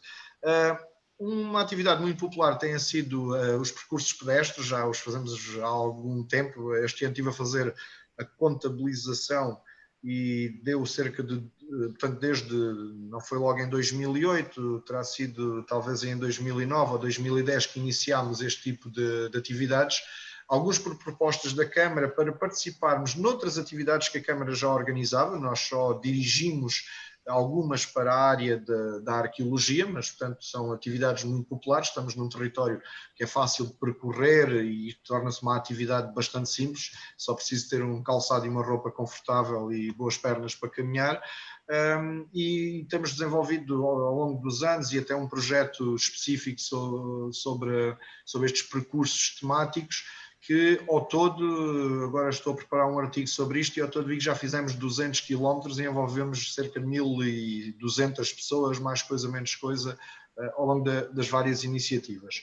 Uma atividade muito popular tem sido os percursos pedestres, já os fazemos há algum tempo. Este ano estive a fazer a contabilização e deu cerca de, portanto, não foi logo em 2008, terá sido talvez em 2009 ou 2010 que iniciámos este tipo de atividades, alguns por propostas da Câmara para participarmos noutras atividades que a Câmara já organizava. Nós só dirigimos algumas para a área da arqueologia, mas, portanto, são atividades muito populares. Estamos num território que é fácil de percorrer e torna-se uma atividade bastante simples, só preciso ter um calçado e uma roupa confortável e boas pernas para caminhar. E temos desenvolvido ao longo dos anos e até um projeto específico sobre estes percursos temáticos, que ao todo, agora estou a preparar um artigo sobre isto, e ao todo vi que já fizemos 200 km e envolvemos cerca de 1.200 pessoas, mais coisa, menos coisa, ao longo das várias iniciativas.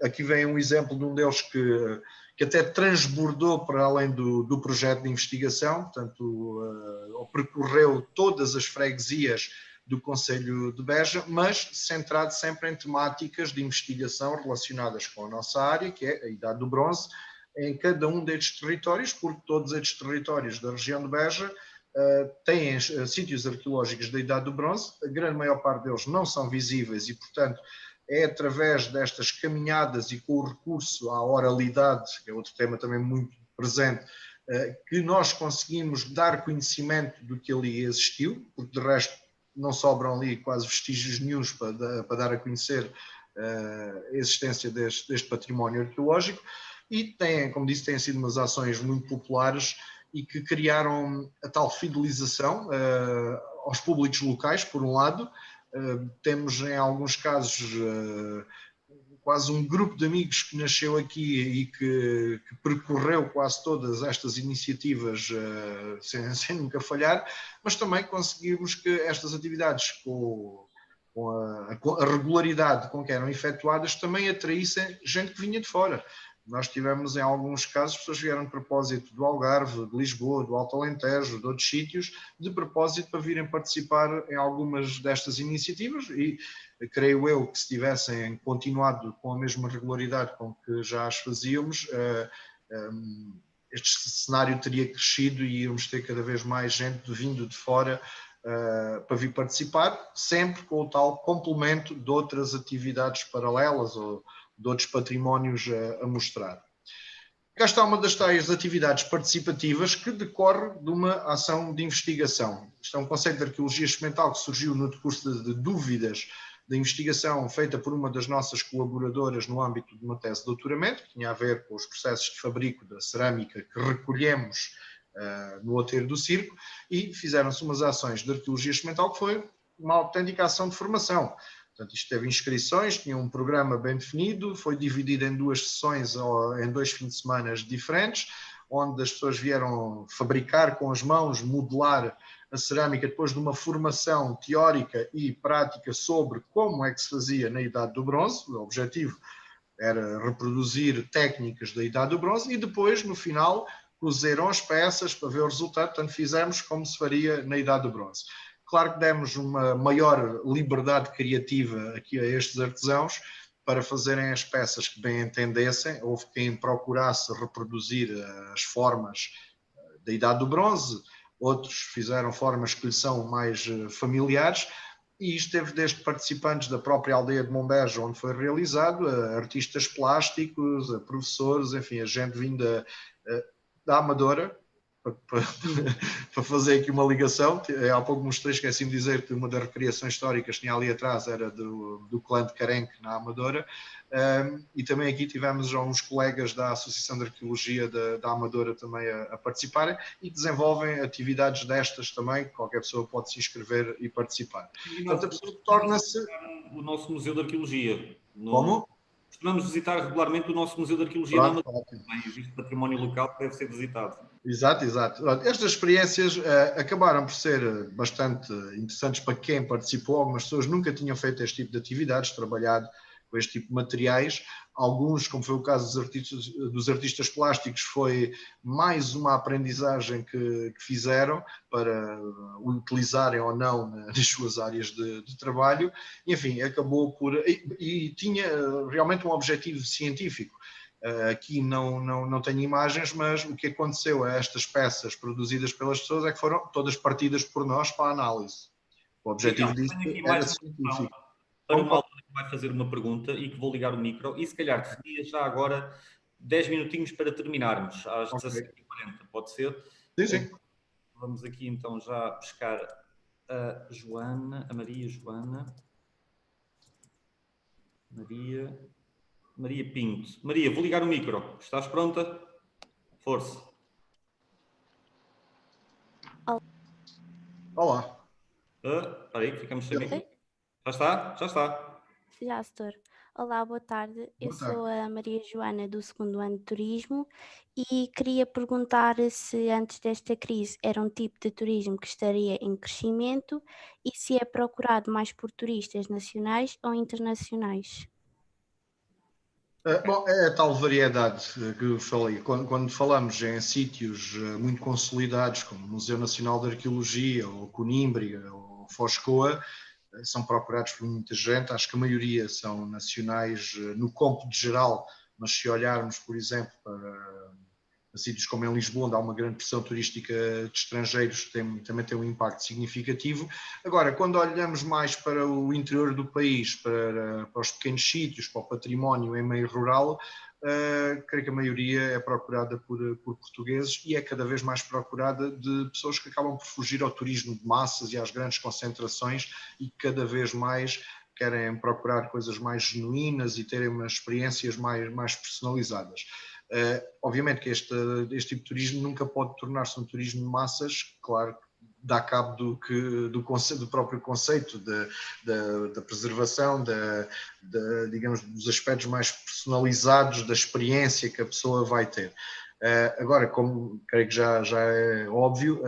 Aqui vem um exemplo de um deles que até transbordou para além do projeto de investigação, portanto, percorreu todas as freguesias do Concelho de Beja, mas centrado sempre em temáticas de investigação relacionadas com a nossa área, que é a Idade do Bronze, em cada um destes territórios, porque todos estes territórios da região de Beja têm sítios arqueológicos da Idade do Bronze. A grande maior parte deles não são visíveis e, portanto, é através destas caminhadas e com o recurso à oralidade, que é outro tema também muito presente, que nós conseguimos dar conhecimento do que ali existiu, porque de resto não sobram ali quase vestígios nenhuns para dar a conhecer a existência deste património arqueológico, e como disse, têm sido umas ações muito populares e que criaram a tal fidelização aos públicos locais, por um lado. Temos em alguns casos quase um grupo de amigos que nasceu aqui e que percorreu quase todas estas iniciativas sem nunca falhar, mas também conseguimos que estas atividades, com a regularidade com que eram efetuadas, também atraíssem gente que vinha de fora. Nós tivemos, em alguns casos, pessoas que vieram de propósito do Algarve, de Lisboa, do Alto Alentejo, de outros sítios, de propósito para virem participar em algumas destas iniciativas, e creio eu que se tivessem continuado com a mesma regularidade com que já as fazíamos, este cenário teria crescido e íamos ter cada vez mais gente vindo de fora para vir participar, sempre com o tal complemento de outras atividades paralelas ou de outros patrimónios a mostrar. Cá está uma das tais atividades participativas que decorre de uma ação de investigação. Isto é um conceito de arqueologia experimental que surgiu no decurso de dúvidas da investigação feita por uma das nossas colaboradoras no âmbito de uma tese de doutoramento, que tinha a ver com os processos de fabrico da cerâmica que recolhemos no outeiro do circo, e fizeram-se umas ações de arqueologia experimental que foi uma autêntica ação de formação. Portanto, isto teve inscrições, tinha um programa bem definido, foi dividido em 2 sessões, em 2 fins de semana diferentes, onde as pessoas vieram fabricar com as mãos, modelar a cerâmica depois de uma formação teórica e prática sobre como é que se fazia na Idade do Bronze. O objetivo era reproduzir técnicas da Idade do Bronze e depois, no final, cozeram as peças para ver o resultado. Portanto, fizemos como se faria na Idade do Bronze. Claro que demos uma maior liberdade criativa aqui a estes artesãos para fazerem as peças que bem entendessem. Houve quem procurasse reproduzir as formas da Idade do Bronze, outros fizeram formas que lhe são mais familiares, e isto teve desde participantes da própria aldeia de Monbeja, onde foi realizado, a artistas plásticos, a professores, enfim, a gente vinda da Amadora, para fazer aqui uma ligação. Há pouco mostrei, esqueci-me de dizer que uma das recriações históricas que tinha ali atrás era do clã de Carenque, na Amadora, e também aqui tivemos já uns colegas da Associação de Arqueologia da Amadora também a participarem, e desenvolvem atividades destas também, que qualquer pessoa pode se inscrever e participar. Portanto, a pessoa torna-se... O nosso Museu de Arqueologia. Como? Costumamos visitar regularmente o nosso Museu de Arqueologia. Pronto, na Amadora. Existe património local que deve ser visitado. Exato, exato. Estas experiências acabaram por ser bastante interessantes para quem participou. Algumas pessoas nunca tinham feito este tipo de atividades, trabalhado com este tipo de materiais. Alguns, como foi o caso dos artistas plásticos, foi mais uma aprendizagem que fizeram para o utilizarem ou não nas suas áreas de trabalho. E, enfim, acabou por... E tinha realmente um objetivo científico. Aqui não tenho imagens, mas o que aconteceu a estas peças produzidas pelas pessoas é que foram todas partidas por nós para a análise. O objetivo disso era científico. Para o Paulo que vai fazer uma pergunta e que vou ligar o micro, e se calhar teria já agora 10 minutinhos para terminarmos, às 17h40, pode ser? Sim, sim. Vamos aqui então já buscar a Joana, a Maria Joana. Maria Pinto. Maria, vou ligar o micro. Estás pronta? Força. Olá. Espera aí, que ficamos sem micro. Já está? Já está. Já, Setor. Olá, boa tarde. Eu sou a Maria Joana, do 2º ano de Turismo, e queria perguntar se antes desta crise era um tipo de turismo que estaria em crescimento e se é procurado mais por turistas nacionais ou internacionais. Bom, é a tal variedade que eu falei. Quando falamos em sítios muito consolidados, como o Museu Nacional de Arqueologia, ou Conímbria, ou Foscoa, são procurados por muita gente. Acho que a maioria são nacionais no cômputo geral, mas se olharmos, por exemplo, para sítios como em Lisboa, onde há uma grande pressão turística de estrangeiros, também tem um impacto significativo. Agora, quando olhamos mais para o interior do país, para os pequenos sítios, para o património em meio rural, creio que a maioria é procurada por portugueses, e é cada vez mais procurada de pessoas que acabam por fugir ao turismo de massas e às grandes concentrações, e cada vez mais querem procurar coisas mais genuínas e terem umas experiências mais personalizadas. Obviamente que este tipo de turismo nunca pode tornar-se um turismo de massas, claro, dá cabo do próprio conceito da preservação, digamos, dos aspectos mais personalizados da experiência que a pessoa vai ter. Agora, como creio que já é óbvio,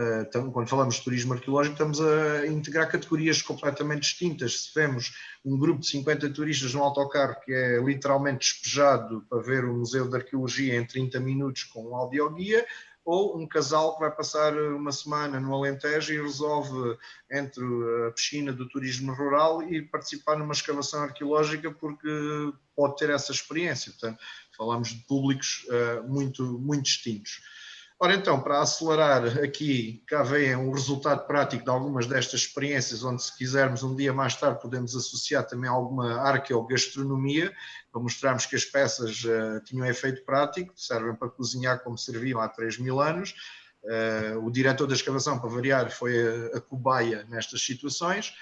quando falamos de turismo arqueológico, estamos a integrar categorias completamente distintas. Se vemos um grupo de 50 turistas num autocarro que é literalmente despejado para ver o Museu de Arqueologia em 30 minutos com um audioguia, ou um casal que vai passar uma semana no Alentejo e resolve, entre a piscina do turismo rural e participar numa escavação arqueológica, porque pode ter essa experiência. Portanto, falamos de públicos muito distintos. Ora então, para acelerar aqui, cá vem um resultado prático de algumas destas experiências, onde, se quisermos, um dia mais tarde podemos associar também alguma arqueogastronomia, para mostrarmos que as peças tinham efeito prático, servem para cozinhar como serviam há 3.000 anos. O diretor da escavação, para variar, foi a cobaia nestas situações.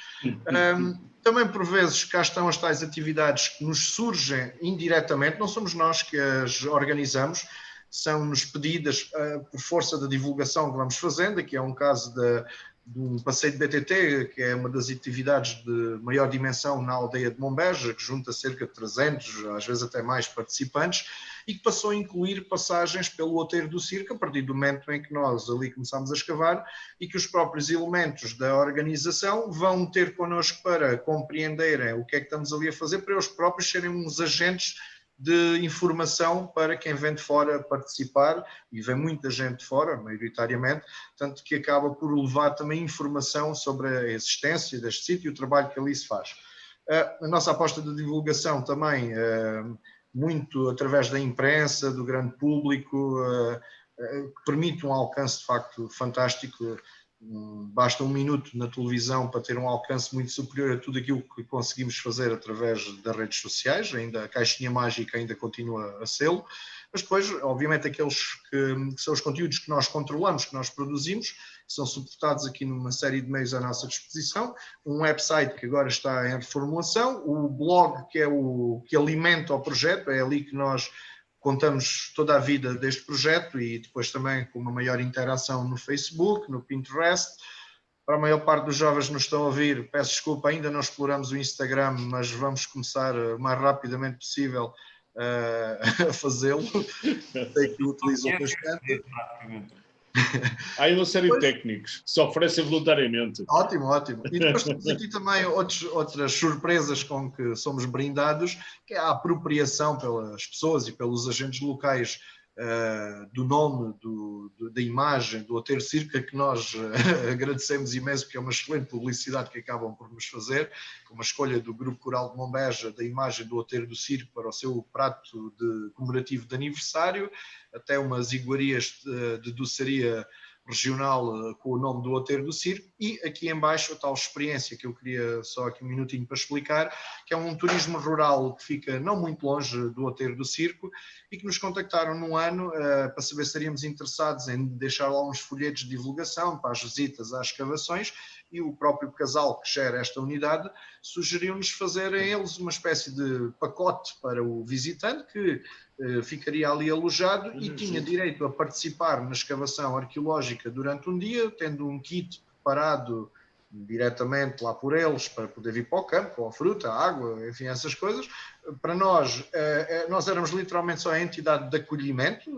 Também, por vezes, cá estão as tais atividades que nos surgem indiretamente, não somos nós que as organizamos, são-nos pedidas por força da divulgação que vamos fazendo. Aqui é um caso um passeio de BTT, que é uma das atividades de maior dimensão na aldeia de Monbeja, que junta cerca de 300, às vezes até mais participantes, e que passou a incluir passagens pelo outeiro do circo a partir do momento em que nós ali começámos a escavar, e que os próprios elementos da organização vão ter connosco para compreenderem o que é que estamos ali a fazer, para eles próprios serem uns agentes de informação para quem vem de fora participar, e vem muita gente de fora, maioritariamente, tanto que acaba por levar também informação sobre a existência deste sítio e o trabalho que ali se faz. A nossa aposta de divulgação também, muito através da imprensa, do grande público, que permite um alcance de facto fantástico. Basta 1 minuto na televisão para ter um alcance muito superior a tudo aquilo que conseguimos fazer através das redes sociais. Ainda a caixinha mágica ainda continua a sê-lo, mas depois, obviamente, aqueles que são os conteúdos que nós controlamos, que nós produzimos, são suportados aqui numa série de meios à nossa disposição. Um website que agora está em reformulação, o blog que é o que alimenta o projeto, é ali que nós contamos toda a vida deste projeto, e depois também com uma maior interação no Facebook, no Pinterest. Para a maior parte dos jovens que nos estão a ouvir, peço desculpa, ainda não exploramos o Instagram, mas vamos começar o mais rapidamente possível a fazê-lo. Sei que o utilizam bastante. Há aí uma série de técnicos que se oferecem voluntariamente. Ótimo, ótimo. E depois temos aqui também outras surpresas com que somos brindados, que é a apropriação pelas pessoas e pelos agentes locais do nome, da imagem do outeiro circo, que nós agradecemos imenso, porque é uma excelente publicidade que acabam por nos fazer, com uma escolha do Grupo Coral de Monbeja da imagem do outeiro do circo para o seu prato comemorativo de aniversário, até umas iguarias de doçaria regional com o nome do outeiro do circo, e aqui em baixo a tal experiência que eu queria só aqui um minutinho para explicar, que é um turismo rural que fica não muito longe do outeiro do circo, e que nos contactaram num ano para saber se estaríamos interessados em deixar lá uns folhetos de divulgação para as visitas às escavações, e o próprio casal que gera esta unidade sugeriu-nos fazer a eles uma espécie de pacote para o visitante que ficaria ali alojado e tinha direito a participar na escavação arqueológica durante um dia, tendo um kit preparado diretamente lá por eles para poder vir para o campo, com a fruta, a água, enfim, essas coisas. Para nós, nós éramos literalmente só a entidade de acolhimento,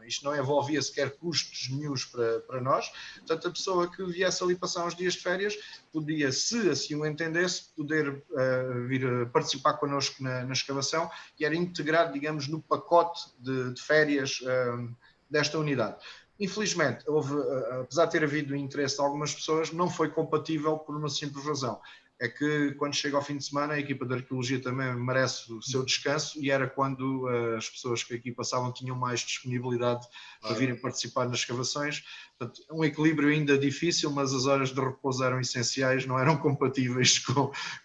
isto não envolvia sequer custos nenhuns para nós. Portanto, a pessoa que viesse ali passar uns dias de férias podia, se assim o entendesse, poder vir participar connosco na escavação, e era integrado, digamos, no pacote de férias desta unidade. Infelizmente, apesar de ter havido interesse de algumas pessoas, não foi compatível por uma simples razão. É que quando chega ao fim de semana a equipa de arqueologia também merece o seu descanso, e era quando as pessoas que aqui passavam tinham mais disponibilidade para virem participar nas escavações. Portanto, um equilíbrio ainda difícil, mas as horas de repouso eram essenciais, não eram compatíveis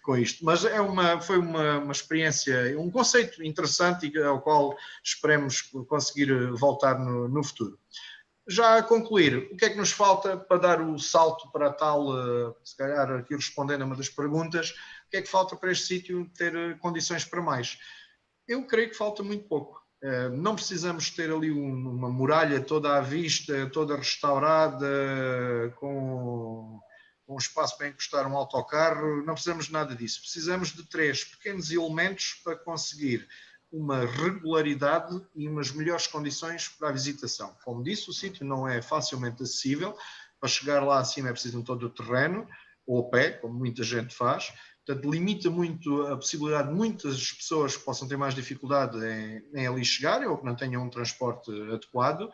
com isto. Mas foi uma experiência, um conceito interessante e ao qual esperemos conseguir voltar no futuro. Já a concluir, o que é que nos falta para dar o salto para a tal, se calhar aqui respondendo a uma das perguntas, o que é que falta para este sítio ter condições para mais? Eu creio que falta muito pouco. Não precisamos ter ali uma muralha toda à vista, toda restaurada, com um espaço para encostar um autocarro, não precisamos de nada disso. Precisamos de 3 pequenos elementos para conseguir uma regularidade e umas melhores condições para a visitação. Como disse, o sítio não é facilmente acessível. Para chegar lá acima é preciso um todo o terreno, ou a pé, como muita gente faz. Portanto, limita muito a possibilidade de muitas pessoas que possam ter mais dificuldade em ali chegar, ou que não tenham um transporte adequado.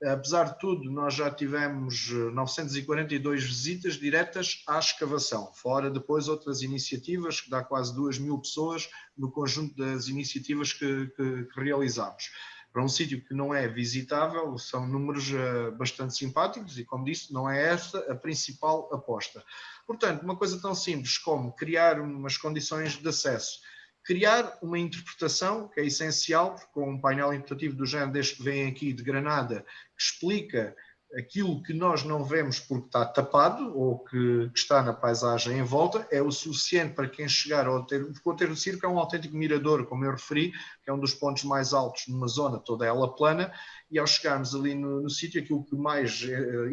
Apesar de tudo, nós já tivemos 942 visitas diretas à escavação, fora depois outras iniciativas, que dá quase 2.000 pessoas no conjunto das iniciativas que realizamos. Para um sítio que não é visitável, são números bastante simpáticos e, como disse, não é essa a principal aposta. Portanto, uma coisa tão simples como criar umas condições de acesso, criar uma interpretação, que é essencial, com um painel interpretativo do género deste que vem aqui de Granada, que explica aquilo que nós não vemos porque está tapado ou que está na paisagem em volta é o suficiente para quem chegar ao aterro, porque o aterro do circo é um autêntico mirador, como eu referi, que é um dos pontos mais altos numa zona toda ela plana, e ao chegarmos ali no sítio, aquilo que mais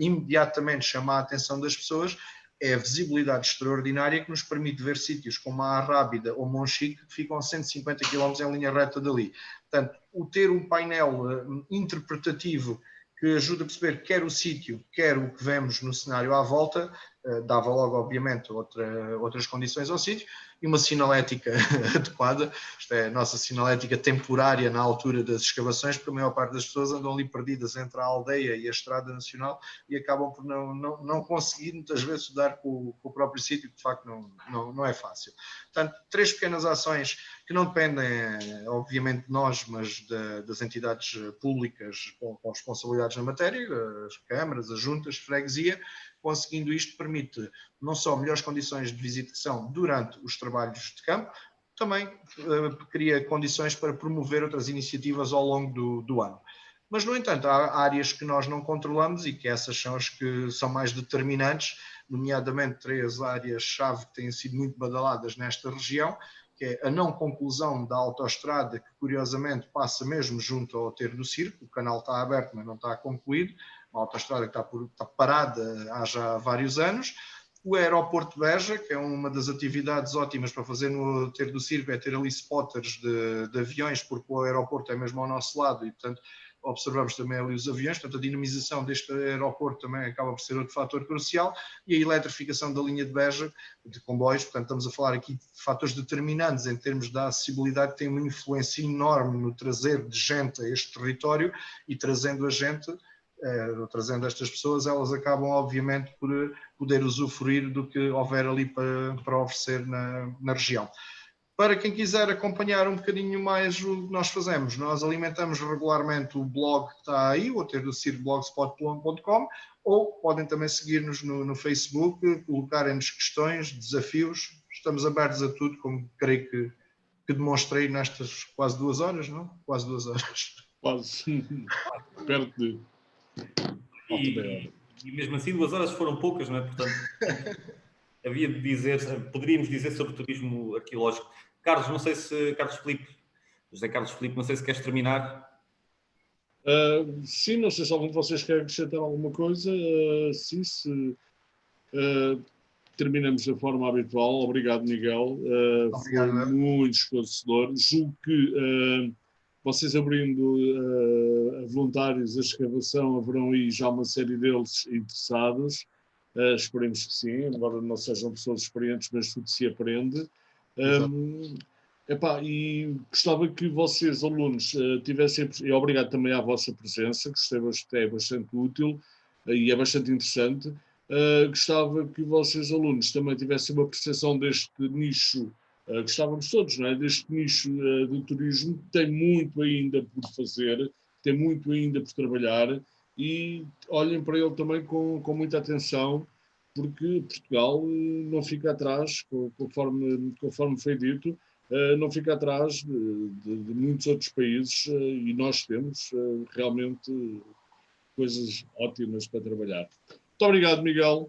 imediatamente chama a atenção das pessoas é a visibilidade extraordinária que nos permite ver sítios como a Arrábida ou Monchique que ficam a 150 km em linha reta dali. Portanto, o ter um painel interpretativo que ajuda a perceber quer o sítio, quer o que vemos no cenário à volta, dava logo, obviamente, outras condições ao sítio, e uma sinalética adequada. Isto é a nossa sinalética temporária na altura das escavações, porque a maior parte das pessoas andam ali perdidas entre a aldeia e a estrada nacional e acabam por não conseguir, muitas vezes, estudar com o próprio sítio, que de facto não é fácil. Portanto, 3 pequenas ações que não dependem, obviamente, de nós, mas das entidades públicas com responsabilidades na matéria, as câmaras, as juntas, freguesia. Conseguindo isto, permite não só melhores condições de visitação durante os trabalhos de campo, também cria condições para promover outras iniciativas ao longo do ano. Mas, no entanto, há áreas que nós não controlamos e que essas são as que são mais determinantes, nomeadamente 3 áreas-chave que têm sido muito badaladas nesta região, que é a não conclusão da autoestrada, que curiosamente passa mesmo junto ao aterro do circo. O canal está aberto, mas não está concluído. Uma autoestrada que está parada há já vários anos. O aeroporto de Beja, que é uma das atividades ótimas para fazer no aterro do circo, é ter ali spotters de aviões, porque o aeroporto é mesmo ao nosso lado e, portanto, observamos também ali os aviões. Portanto, a dinamização deste aeroporto também acaba por ser outro fator crucial, e a eletrificação da linha de Beja, de comboios. Portanto, estamos a falar aqui de fatores determinantes em termos da acessibilidade, que tem uma influência enorme no trazer de gente a este território, e trazendo a gente, trazendo estas pessoas, elas acabam obviamente por poder usufruir do que houver ali para oferecer na região. Para quem quiser acompanhar um bocadinho mais o que nós fazemos, nós alimentamos regularmente o blog que está aí, o aterrodocirco.blogspot.com, ou podem também seguir-nos no Facebook, colocarem-nos questões, desafios. Estamos abertos a tudo, como creio que demonstrei nestas quase 2 horas, não? Quase 2 horas. Quase. Perto de... E mesmo assim 2 horas foram poucas, não é? Portanto, havia de dizer, poderíamos dizer sobre turismo arqueológico. Carlos, não sei se José Carlos Filipe, não sei se queres terminar. Sim, não sei se algum de vocês quer acrescentar alguma coisa. Sim, se terminamos da forma habitual. Obrigado, Miguel. Obrigado. Foi muito esclarecedor. Julgo que vocês abrindo a voluntários a escavação, haverão aí já uma série deles interessados. Esperemos que sim, embora não sejam pessoas experientes, mas tudo se aprende. E gostava que vocês, alunos, tivessem... E obrigado também à vossa presença, que é bastante útil e é bastante interessante. Gostava que vocês, alunos, também tivessem uma percepção deste nicho. Gostávamos todos, não é? Deste nicho do turismo, que tem muito ainda por fazer, tem muito ainda por trabalhar, e olhem para ele também com muita atenção, porque Portugal não fica atrás, conforme foi dito, não fica atrás de muitos outros países, e nós temos realmente coisas ótimas para trabalhar. Muito obrigado, Miguel.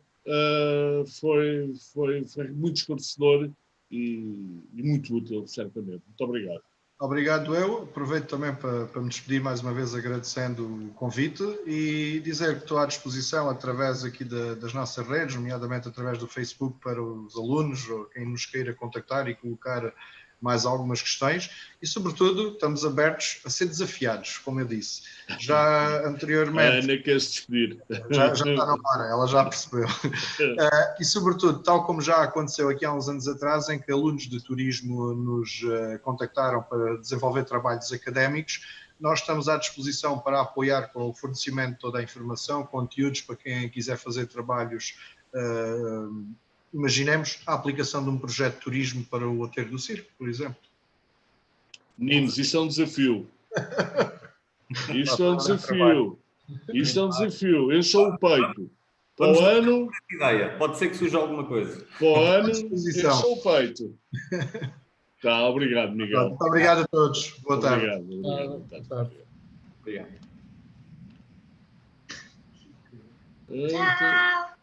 Foi muito esclarecedor e muito útil, certamente. Muito obrigado. Obrigado eu. Aproveito também para me despedir mais uma vez, agradecendo o convite, e dizer que estou à disposição através aqui das nossas redes, nomeadamente através do Facebook, para os alunos ou quem nos queira contactar e colocar mais algumas questões, e sobretudo estamos abertos a ser desafiados, como eu disse. Já anteriormente... A Ana quer-se despedir. Já está na hora, ela já percebeu. E sobretudo, tal como já aconteceu aqui há uns anos atrás, em que alunos de turismo nos contactaram para desenvolver trabalhos académicos, nós estamos à disposição para apoiar com o fornecimento de toda a informação, conteúdos para quem quiser fazer trabalhos. Imaginemos a aplicação de um projeto de turismo para o aterro do circo, por exemplo. Meninos, isto é um desafio. Isto é um desafio. Isto é um desafio. Encham o peito. Para o ano... Ideia. Pode ser que surja alguma coisa. Para o ano, encham o peito. Tá, obrigado, Miguel. Muito obrigado a todos. Boa tarde. Obrigado. Obrigado. Tchau.